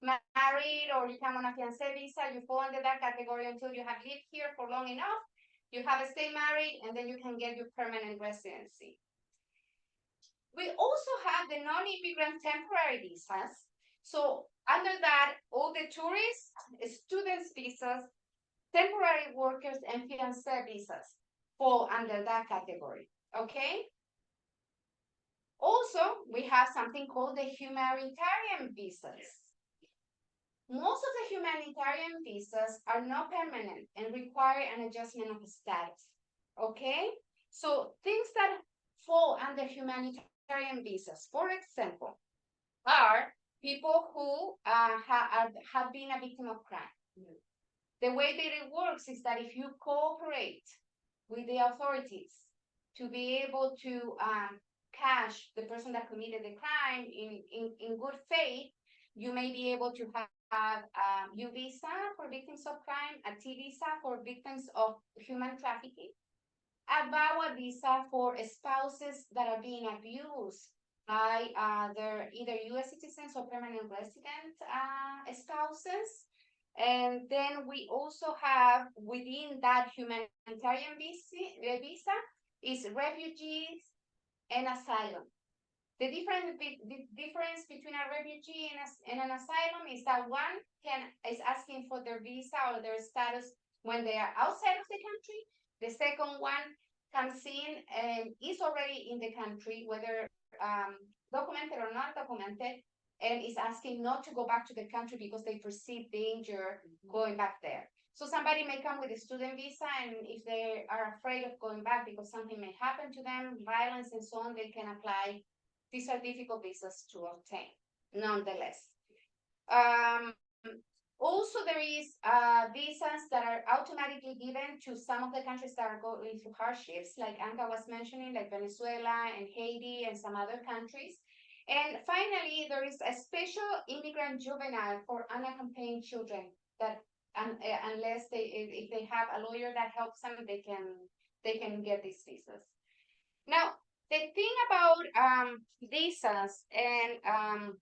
married or you come on a fiancé visa, you fall under that category until you have lived here for long enough. You have to stay married, and then you can get your permanent residency. We also have the non-immigrant temporary visas. So under that, all the tourists, students visas, temporary workers, and fiancé visas fall under that category, okay? Also, we have something called the humanitarian visas. Most of the humanitarian visas are not permanent and require an adjustment of status, okay? So things that fall under humanitarian visas, for example, are people who have been a victim of crime. The way that it works is that if you cooperate with the authorities to be able to catch the person that committed the crime in good faith, you may be able to have U visa for victims of crime, a T visa for victims of human trafficking, a VAWA visa for spouses that are being abused by their either U.S. citizens or permanent resident spouses. And then we also have within that humanitarian visa is refugees and asylum. The difference between a refugee and an asylum is that one is asking for their visa or their status when they are outside of the country. The second one comes in and is already in the country, whether documented or not documented, and is asking not to go back to the country because they perceive danger going back there. So somebody may come with a student visa, and if they are afraid of going back because something may happen to them, violence and so on, they can apply. These are difficult visas to obtain, nonetheless. Also, there is visas that are automatically given to some of the countries that are going through hardships, like Anka was mentioning, like Venezuela and Haiti and some other countries. And finally, there is a special immigrant juvenile for unaccompanied children that unless if they have a lawyer that helps them, they can get these visas. Now, the thing about visas and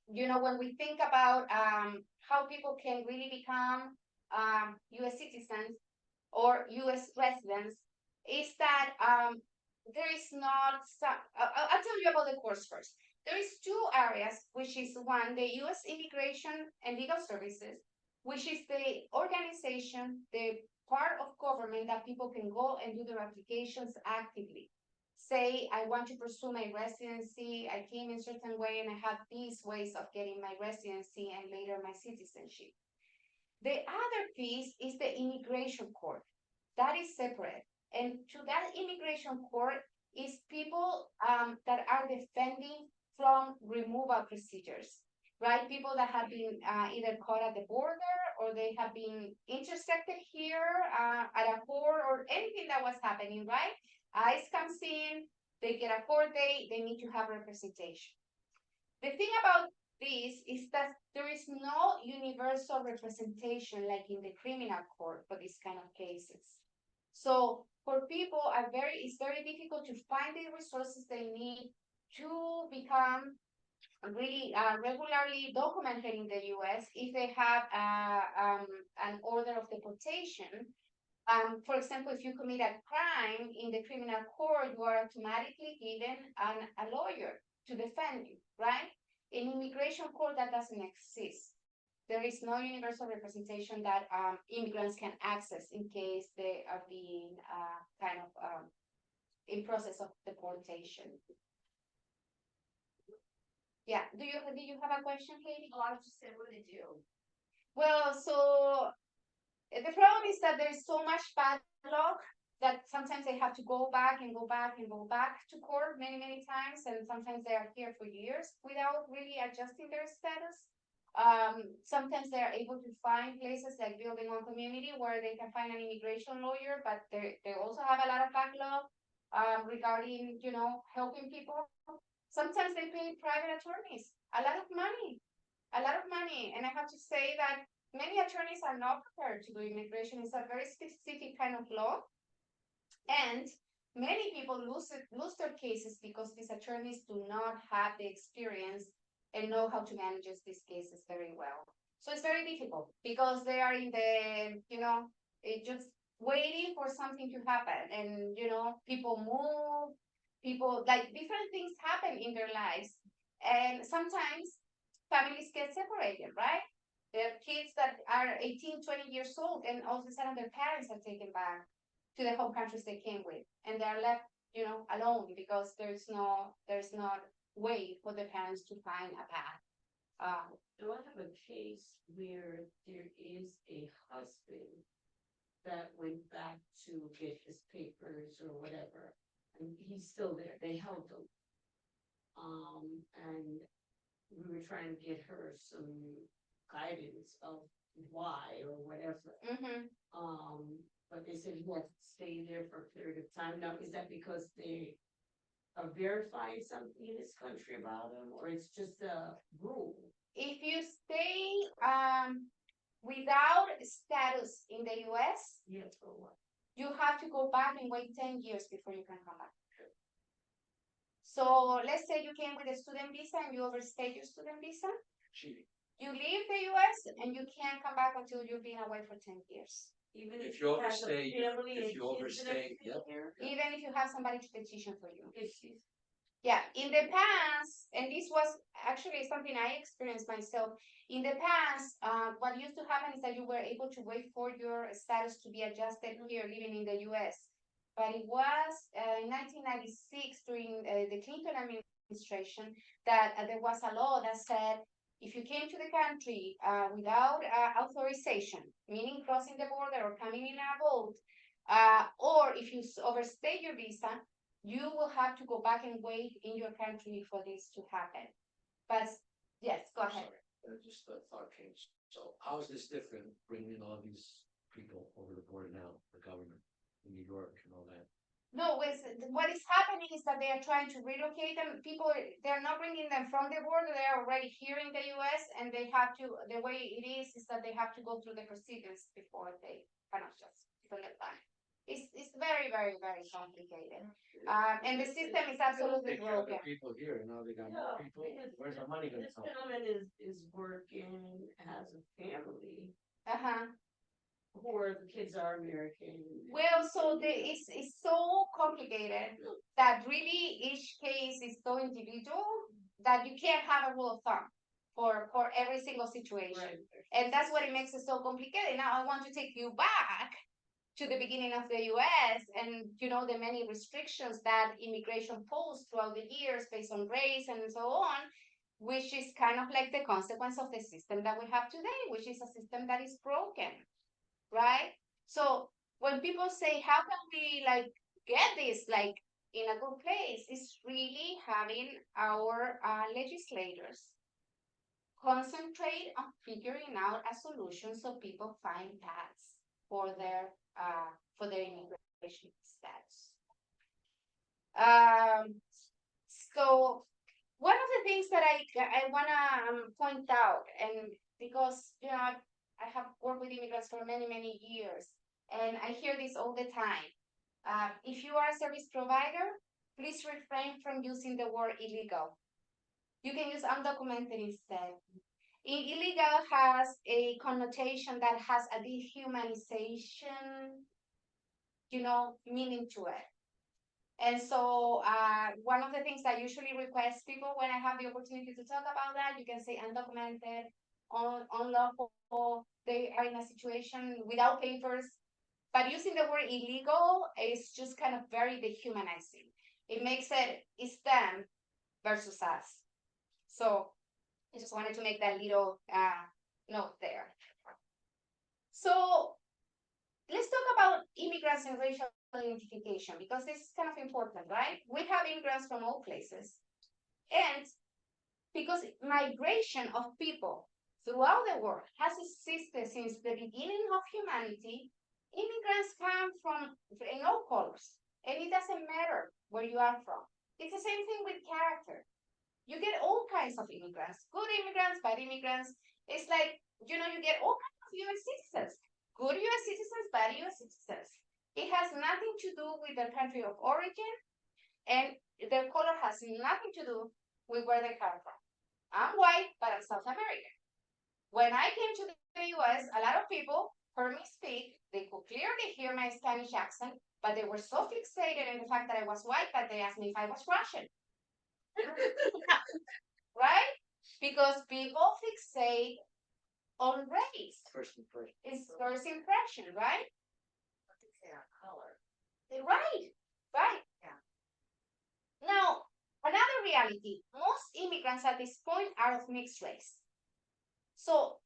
when we think about how people can really become U.S. citizens or U.S. residents, is that there is not some. I'll tell you about the course first. There is two areas, which is one, the U.S. Immigration and Legal Services, which is the organization, the part of government that people can go and do their applications actively. Say, I want to pursue my residency, I came in a certain way and I have these ways of getting my residency and later my citizenship. The other piece is the immigration court. That is separate. And to that immigration court is people that are defending from removal procedures, right? People that have been either caught at the border or they have been intersected here at a court or anything that was happening, right? ICE comes in, they get a court date, they need to have representation. The thing about this is that there is no universal representation like in the criminal court for these kind of cases. So for people, it's very difficult to find the resources they need to become really regularly documented in the U.S. if they have an order of deportation. For example, if you commit a crime in the criminal court, you are automatically given a lawyer to defend you, right? In immigration court, that doesn't exist. There is no universal representation that immigrants can access in case they are being in process of deportation. Yeah, do you have a question, Katie? Oh, I was just saying, what do they do? Well, so the problem is that there's so much backlog that sometimes they have to go back and go back and go back to court many, many times. And sometimes they are here for years without really adjusting their status. Sometimes they are able to find places like Building on Community where they can find an immigration lawyer, but they also have a lot of backlog regarding, helping people. Sometimes they pay private attorneys a lot of money. And I have to say that many attorneys are not prepared to do immigration. It's a very specific kind of law. And many people lose their cases because these attorneys do not have the experience and know how to manage these cases very well. So it's very difficult because they are in the, just waiting for something to happen. And, people move, like different things happen in their lives. And sometimes families get separated, right? There are kids that are 18, 20 years old, and all of a sudden their parents are taken back to the home countries they came with, and they're left, alone because there's not way for the parents to find a path. Do I have a case where there is a husband that went back to get his papers or whatever, and he's still there? They held him. And we were trying to get her some guidance of why or whatever. But they said he had to stay there for a period of time. Now, is that because they are verifying something in this country about him, or it's just a rule? If you stay without status in the US, Yes, or what? you have to go back and wait 10 years before you can come back. So let's say you came with a student visa and you overstayed your student visa. Cheating. You leave the US and you can't come back until you've been away for 10 years. Even If you have a overstay, family if and you kids and overstay, everything yep. here. Even if you have somebody to petition for you. If she's Yeah, in the past, and this was actually something I experienced myself. In the past, what used to happen is that you were able to wait for your status to be adjusted here, living in the US. But it was in 1996 during the Clinton administration that there was a law that said if you came to the country without authorization, meaning crossing the border or coming in a boat, or if you overstay your visa, you will have to go back and wait in your country for this to happen. But yes, go ahead. Just a thought change. So how is this different, bringing in all these people over the border now, the government in New York and all that? No, what is happening is that they are trying to relocate them. People, they're not bringing them from the border. They are already here in the US, and they have to, the way it is that they have to go through the procedures before they kind of just fill it back. It's very, very, very complicated. And the system is absolutely Take care of the broken. people here, and now they got more people. Where's the money gonna This come? gentleman is working, has a family, Uh-huh. where the kids are American. Well, so it's so complicated that really each case is so individual that you can't have a rule of thumb for every single situation. Right. And that's what it makes it so complicated. Now I want to take you back to the beginning of the US and the many restrictions that immigration posed throughout the years based on race and so on, which is kind of like the consequence of the system that we have today, which is a system that is broken, right? So when people say, how can we get this in a good place, it's really having our legislators concentrate on figuring out a solution so people find paths for their immigration status. So one of the things that I wanna point out, and because I have worked with immigrants for many years, and I hear this all the time. If you are a service provider, please refrain from using the word illegal. You can use undocumented instead. Illegal has a connotation that has a dehumanization, meaning to it. And so one of the things that I usually request people when I have the opportunity to talk about that, you can say undocumented, unlawful, they are in a situation without papers. But using the word illegal is just kind of very dehumanizing. It makes it's them versus us. So I just wanted to make that little note there. So let's talk about immigrants and racial identification, because this is kind of important, right? We have immigrants from all places. And because migration of people throughout the world has existed since the beginning of humanity, immigrants come from in all colors. And it doesn't matter where you are from. It's the same thing with character. You get all kinds of immigrants, good immigrants, bad immigrants. It's like, you get all kinds of US citizens, good US citizens, bad US citizens. It has nothing to do with their country of origin, and their color has nothing to do with where they come from. I'm white, but I'm South American. When I came to the US, a lot of people heard me speak. They could clearly hear my Spanish accent, but they were so fixated in the fact that I was white that they asked me if I was Russian. Right? Because people fixate on race. First impression. It's first impression, right? Color. Right. Yeah. Now, another reality, most immigrants at this point are of mixed race. So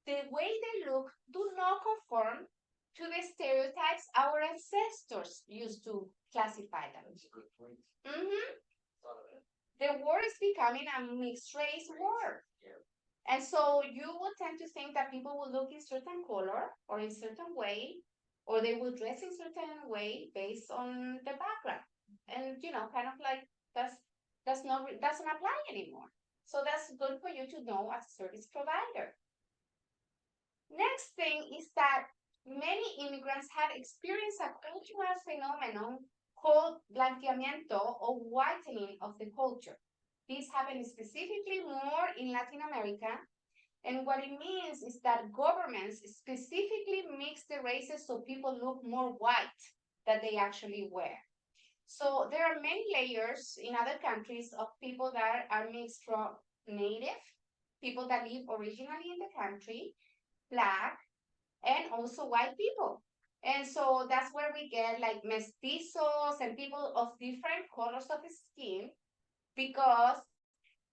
the way they look do not conform to the stereotypes our ancestors used to classify them. That's a good point. Mm-hmm. Thought of it. The world is becoming a mixed race world. Yeah. And so you would tend to think that people will look in certain color or in certain way, or they will dress in certain way based on the background. And kind of like doesn't apply anymore. So that's good for you to know as a service provider. Next thing is that many immigrants have experienced a cultural phenomenon called blanqueamiento or whitening of the culture. This happens specifically more in Latin America, And what it means is that governments specifically mix the races so people look more white than they actually were. So there are many layers in other countries of people that are mixed from native, people that live originally in the country, black, and also white people. And so that's where we get like mestizos and people of different colors of skin because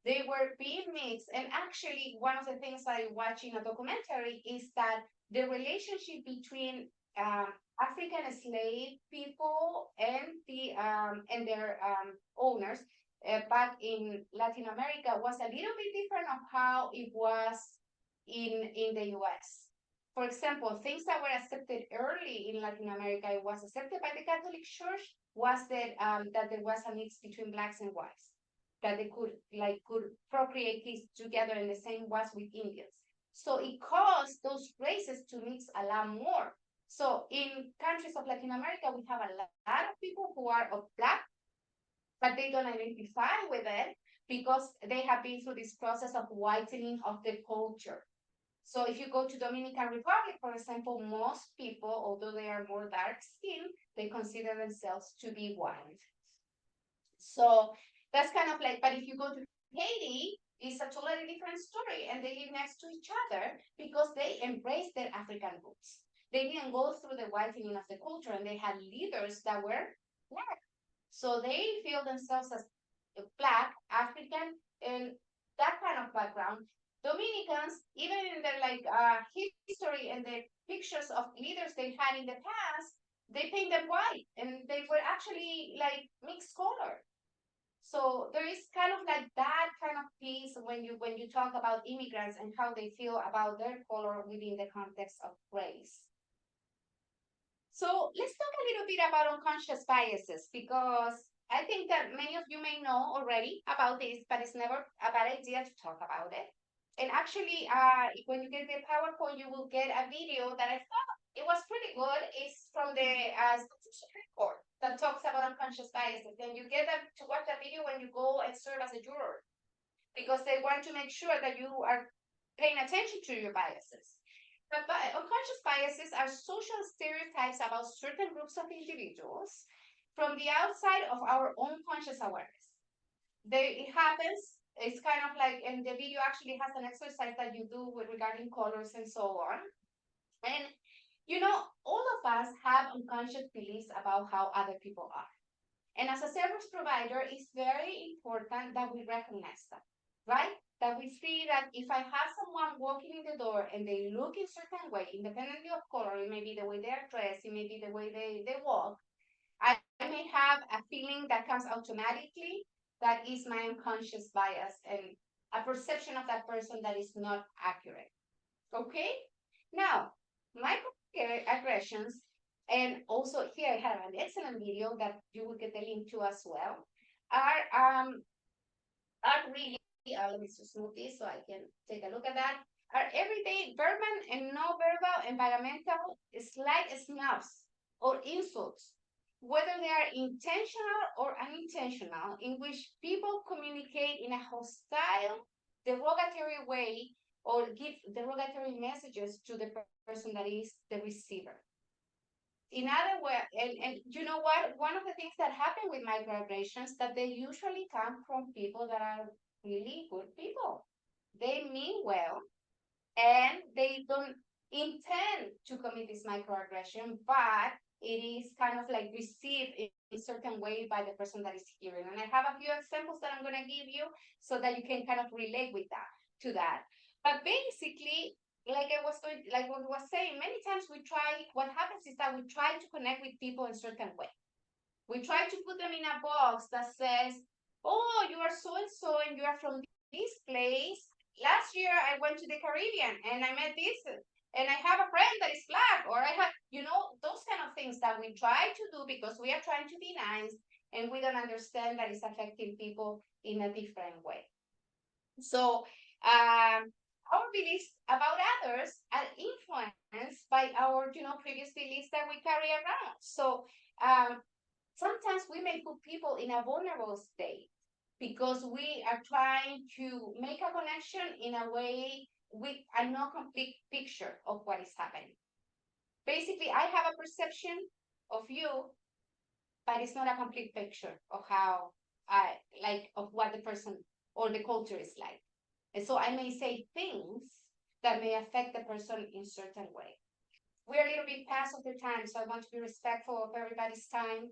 they were being mixed. And actually, one of the things I watch in a documentary is that the relationship between African slave people and their owners back in Latin America was a little bit different of how it was in the US. For example, things that were accepted early in Latin America, it was accepted by the Catholic Church, was that there was a mix between blacks and whites, that they could procreate kids together, and the same was with Indians. So it caused those races to mix a lot more. So in countries of Latin America, we have a lot of people who are of black, but they don't identify with it because they have been through this process of whitening of the culture. So if you go to Dominican Republic, for example, most people, although they are more dark skinned, they consider themselves to be white. So that's kind of like, but if you go to Haiti, it's a totally different story, and they live next to each other because they embrace their African roots. They didn't go through the whitening of the culture, and they had leaders that were black. So they feel themselves as black, African, and that kind of background. Dominicans, even in their history and the pictures of leaders they had in the past, they paint them white, and they were actually like mixed color. So there is kind of like that kind of piece when you talk about immigrants and how they feel about their color within the context of race. So let's talk a little bit about unconscious biases, because I think that many of you may know already about this, but it's never a bad idea to talk about it. And actually, when you get the PowerPoint, you will get a video that I thought it was pretty good. It's from the Supreme Court that talks about unconscious biases. And you get to watch that video when you go and serve as a juror, because they want to make sure that you are paying attention to your biases. But unconscious biases are social stereotypes about certain groups of individuals from the outside of our own conscious awareness. It happens. It's kind of like, and the video actually has an exercise that you do with regarding colors and so on. And all of us have unconscious beliefs about how other people are. And as a service provider, it's very important that we recognize that, right? That we see that if I have someone walking in the door and they look in a certain way, independently of color, it may be the way they are dressed, it may be the way they walk, I may have a feeling that comes automatically that is my unconscious bias and a perception of that person that is not accurate. Okay? Now, microaggressions, and also here I have an excellent video that you will get the link to as well, are really, let me just move this so I can take a look at that, are everyday verbal and non-verbal environmental slight snubs or insults, whether they are intentional or unintentional, in which people communicate in a hostile, derogatory way or give derogatory messages to the person that is the receiver. In other words, and you know what? One of the things that happen with microaggressions that they usually come from people that are really good people. They mean well, and they don't intend to commit this microaggression, but it is kind of like received in a certain way by the person that is hearing. And I have a few examples that I'm going to give you so that you can kind of relate with that to that. But basically, like what we was saying, many times what happens is that we try to connect with people in a certain way. We try to put them in a box that says, oh, you are so-and-so and you are from this place. Last year I went to the Caribbean and I met this, and I have a friend that is black, or I have, those kind of things that we try to do because we are trying to be nice and we don't understand that it's affecting people in a different way. So our beliefs about others are influenced by our, previous beliefs that we carry around. So sometimes we may put people in a vulnerable state because we are trying to make a connection in a way a not complete picture of what is happening. Basically, I have a perception of you, but it's not a complete picture of how of what the person or the culture is like. And so I may say things that may affect the person in certain way. We're a little bit past of the time, so I want to be respectful of everybody's time.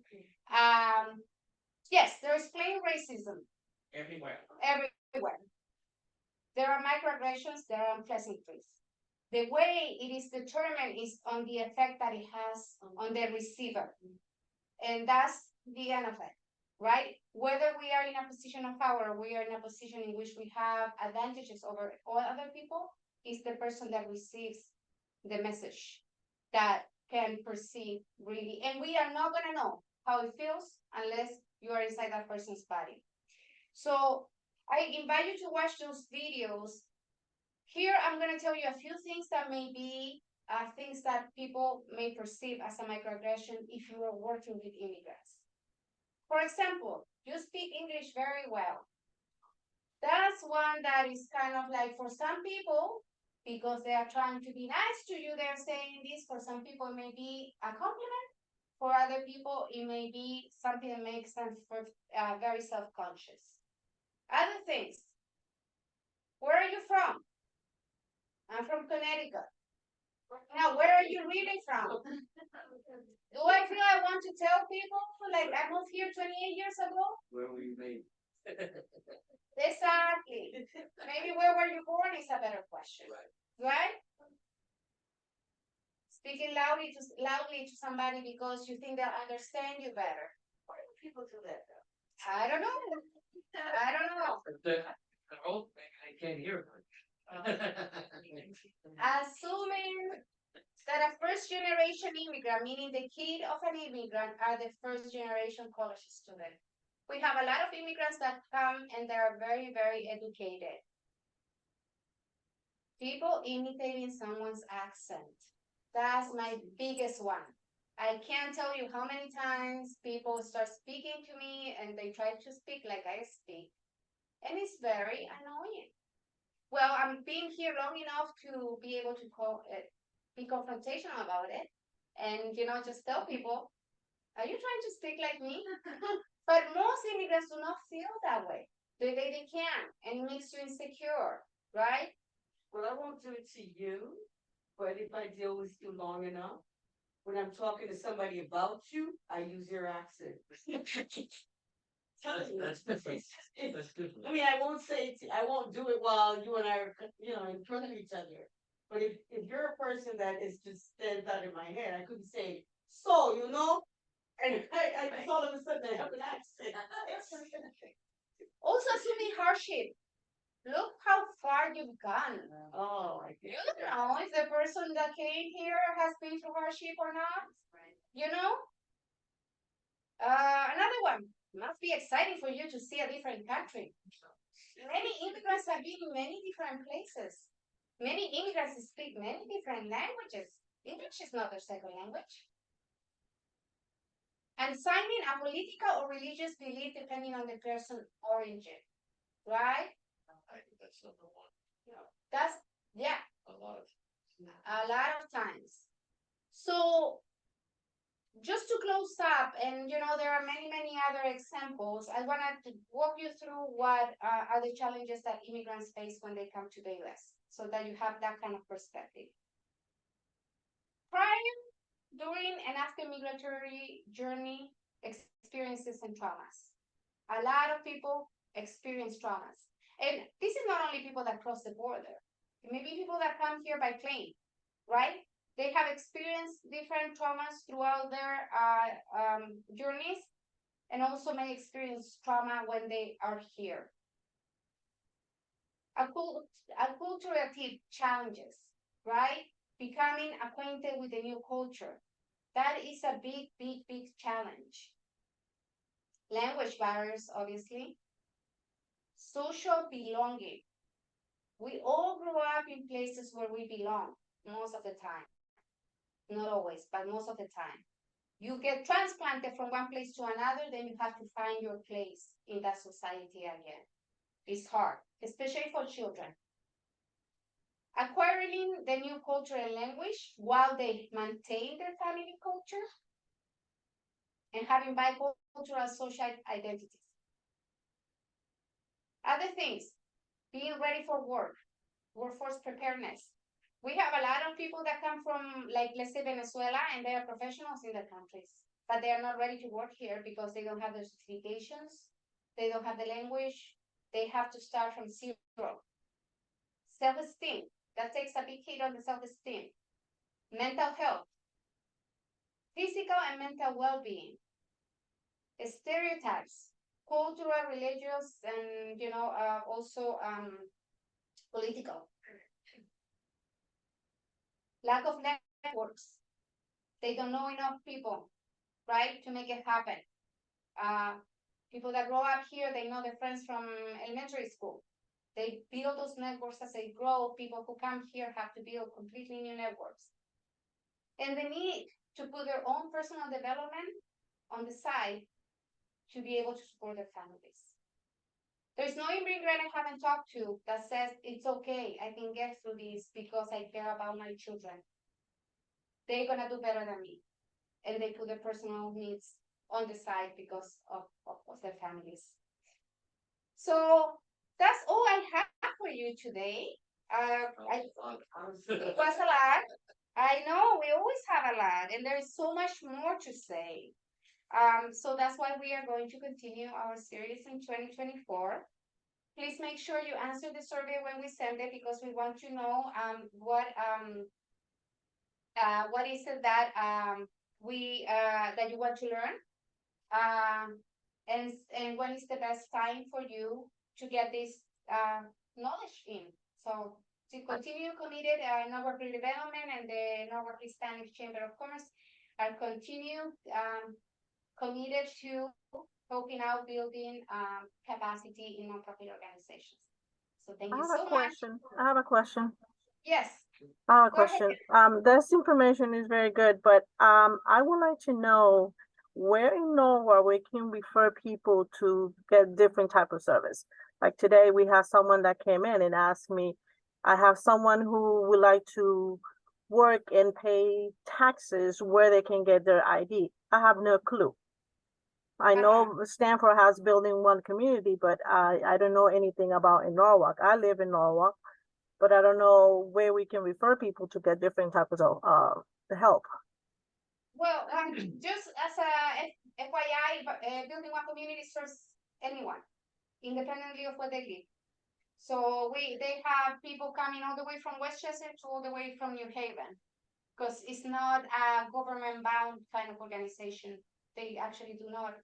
Yes, there is plain racism Everywhere. everywhere. There are microaggressions, there are unpleasantries. The way it is determined is on the effect that it has on the receiver. And that's the end of it, right? Whether we are in a position of power, we are in a position in which we have advantages over all other people, is the person that receives the message that can perceive really. And we are not going to know how it feels unless you are inside that person's body. So I invite you to watch those videos. Here, I'm going to tell you a few things that may be things that people may perceive as a microaggression if you are working with immigrants. For example, you speak English very well. That's one that is kind of like, for some people, because they are trying to be nice to you, they're saying this. For some people, it may be a compliment. For other people, it may be something that makes them very self-conscious. Other things. Where are you from? I'm from Connecticut. Now, where are you really from? Do I feel I want to tell people, like, I moved here 28 years ago? Where were you made? Exactly. Maybe where were you born is a better question, right? Speaking loudly to somebody because you think they'll understand you better. Why do people do that, though? I don't know. I don't know. I can't hear much. Assuming that a first-generation immigrant, meaning the kid of an immigrant, are the first-generation college student. We have a lot of immigrants that come and they're very, very educated. People imitating someone's accent. That's my biggest one. I can't tell you how many times people start speaking to me and they try to speak like I speak. And it's very annoying. Well, I'm being here long enough to be able to be confrontational about it. And, just tell people, are you trying to speak like me? But most immigrants do not feel that way. They can't, and it makes you insecure, right? Well, I won't do it to you, but if I deal with you long enough, when I'm talking to somebody about you, I use your accent. That's different. That's different. I mean, I won't do it while you and I are, in front of each other. But if you're a person that is just stands out in my head, I couldn't say, so, and I just all of a sudden I have an accent. Also, assuming hardship. Look how far you've gone. Oh, You don't know if the person that came here has been through hardship or not. Another one. Must be exciting for you to see a different country. Many immigrants have been in many different places. Many immigrants speak many different languages. English is not their second language. And signing a political or religious belief depending on the person's origin, right? I think that's number one. That's, yeah. A lot of times. So just to close up, and there are many other examples, I wanted to walk you through what are the challenges that immigrants face when they come to the US, so that you have that kind of perspective. Prior, during, and after migratory journey, experiences and traumas. A lot of people experience traumas. And this is not only people that cross the border. It may be people that come here by plane, right? They have experienced different traumas throughout their journeys, and also may experience trauma when they are here. Acculturative challenges, right? Becoming acquainted with a new culture. That is a big challenge. Language barriers, obviously. Social belonging. We all grew up in places where we belong, most of the time. Not always, but most of the time. You get transplanted from one place to another, then you have to find your place in that society again. It's hard, especially for children. acquiring the new culture and language while they maintain their family culture, and having bicultural social identities. Other things, being ready for work, workforce preparedness. We have a lot of people that come from, like, let's say Venezuela, and they are professionals in their countries, but they are not ready to work here because they don't have the certifications, they don't have the language, they have to start from zero. Self-esteem, that takes a big hit on the self-esteem. Mental health, physical and mental well-being, stereotypes, cultural, religious, and also political. Lack of networks. They don't know enough people, right, to make it happen. People that grow up here, they know their friends from elementary school. They build those networks as they grow. People who come here have to build completely new networks. And the need to put their own personal development on the side to be able to support their families. There's no immigrant I haven't talked to that says, it's okay, I can get through this because I care about my children. They're gonna do better than me. And they put their personal needs on the side because of their families. So that's all I have for you today. It was a lot. I know we always have a lot, and there is so much more to say. So that's why we are going to continue our series in 2024. Please make sure you answer the survey when we send it, because we want to know what is it that that you want to learn, and when is the best time for you to get this knowledge in. So to continue committed, Norwalk Development and the Norwalk Hispanic Chamber of Commerce are committed to helping out building capacity in nonprofit organizations. So thank you so much. I have a question. Yes. I have a Go ahead. question. This information is very good, but I would like to know where in Norwalk we can refer people to get different type of service. Like today, we have someone that came in and asked me, I have someone who would like to work and pay taxes, where they can get their ID. I have no clue. I know Stanford has building one community, but I don't know anything about in Norwalk. I live in Norwalk, but I don't know where we can refer people to get different types of help. Well, just as a FYI, building one community serves anyone, independently of where they live. So they have people coming all the way from Westchester to all the way from New Haven, because it's not a government-bound kind of organization. They actually do not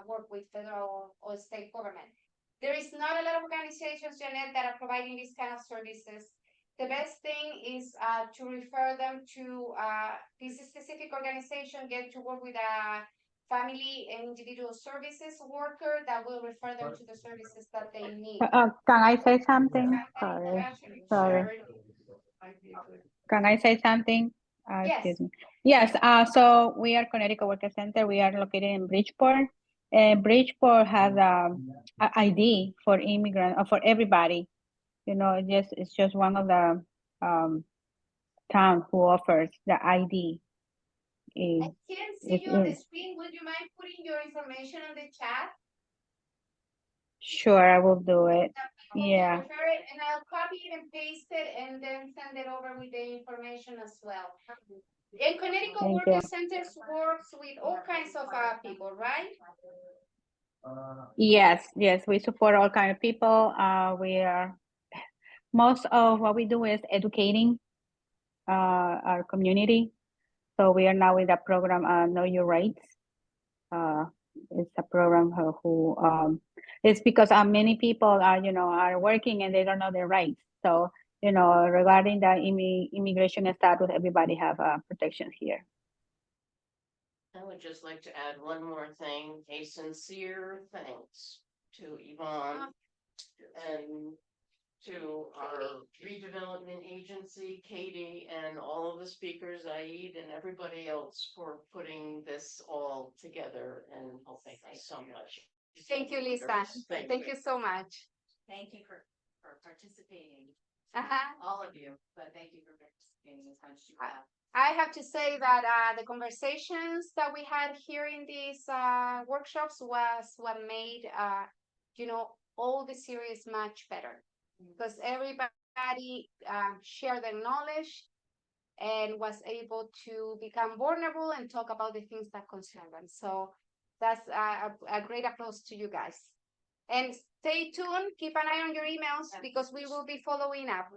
work with federal or state government. There is not a lot of organizations, Janet, that are providing these kind of services. The best thing is to refer them to this specific organization, get to work with a family and individual services worker that will refer them to the services that they need. Can I say something? Sorry. Can I say something? Yes. Excuse me. Yes, so we are Connecticut Worker Center. We are located in Bridgeport. Bridgeport has a ID for immigrant, or for everybody. You know, it's just one of the town who offers the ID. I can't see you on the screen. Would you mind putting your information on the chat? Sure, I will do it. Yeah. And I'll copy it and paste it and then send it over with the information as well. And Connecticut Worker Centers works with all kinds of people, right? Yes, we support all kind of people. Most of what we do is educating our community. So we are now with a program, Know Your Rights. It's a program it's because many people are working and they don't know their rights. So, regarding the immigration status, everybody have protection here. I would just like to add one more thing, a sincere thanks to Yvonne and to our redevelopment agency, Katie, and all of the speakers, Aid, and everybody else for putting this all together, and thank you so much. Thank you, Lisa. Thank you so much. Thank you for participating. all of you, but thank you for participating as much as you have. I have to say that the conversations that we had here in these workshops was what made all the series much better, because everybody shared their knowledge and was able to become vulnerable and talk about the things that concern them. So that's a great applause to you guys. And stay tuned, keep an eye on your emails because we will be following up.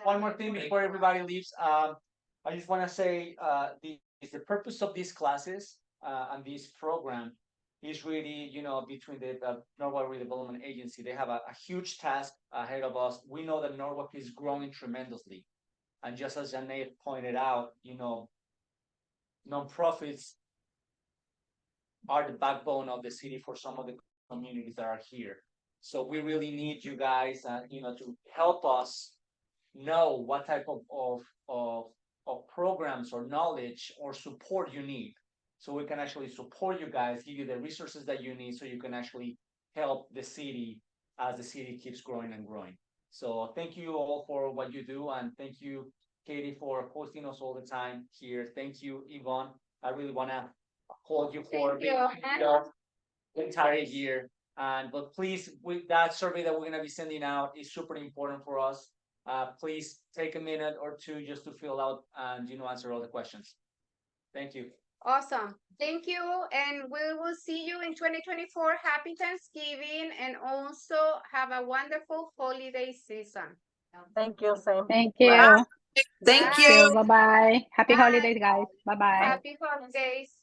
One more thing before everybody leaves. I just want to say the purpose of these classes and this program is really, between the Norwalk Redevelopment Agency. They have a huge task ahead of us. We know that Norwalk is growing tremendously. And just as Janae pointed out, nonprofits are the backbone of the city for some of the communities that are here. So we really need you guys, to help us know what type of programs or knowledge or support you need. So we can actually support you guys, give you the resources that you need so you can actually help the city as the city keeps growing and growing. So thank you all for what you do, and thank you, Katie, for hosting us all the time here. Thank you, Yvonne. I really want to hold you for the entire year. But please, with that survey that we're going to be sending out is super important for us. Please take a minute or two just to fill out and answer all the questions. Thank you. Awesome. Thank you. And we will see you in 2024. Happy Thanksgiving, and also have a wonderful holiday season. Thank you, same. Thank you. Bye. Thank you. Bye-bye. Happy Bye. holidays, guys. Bye-bye. Happy holidays.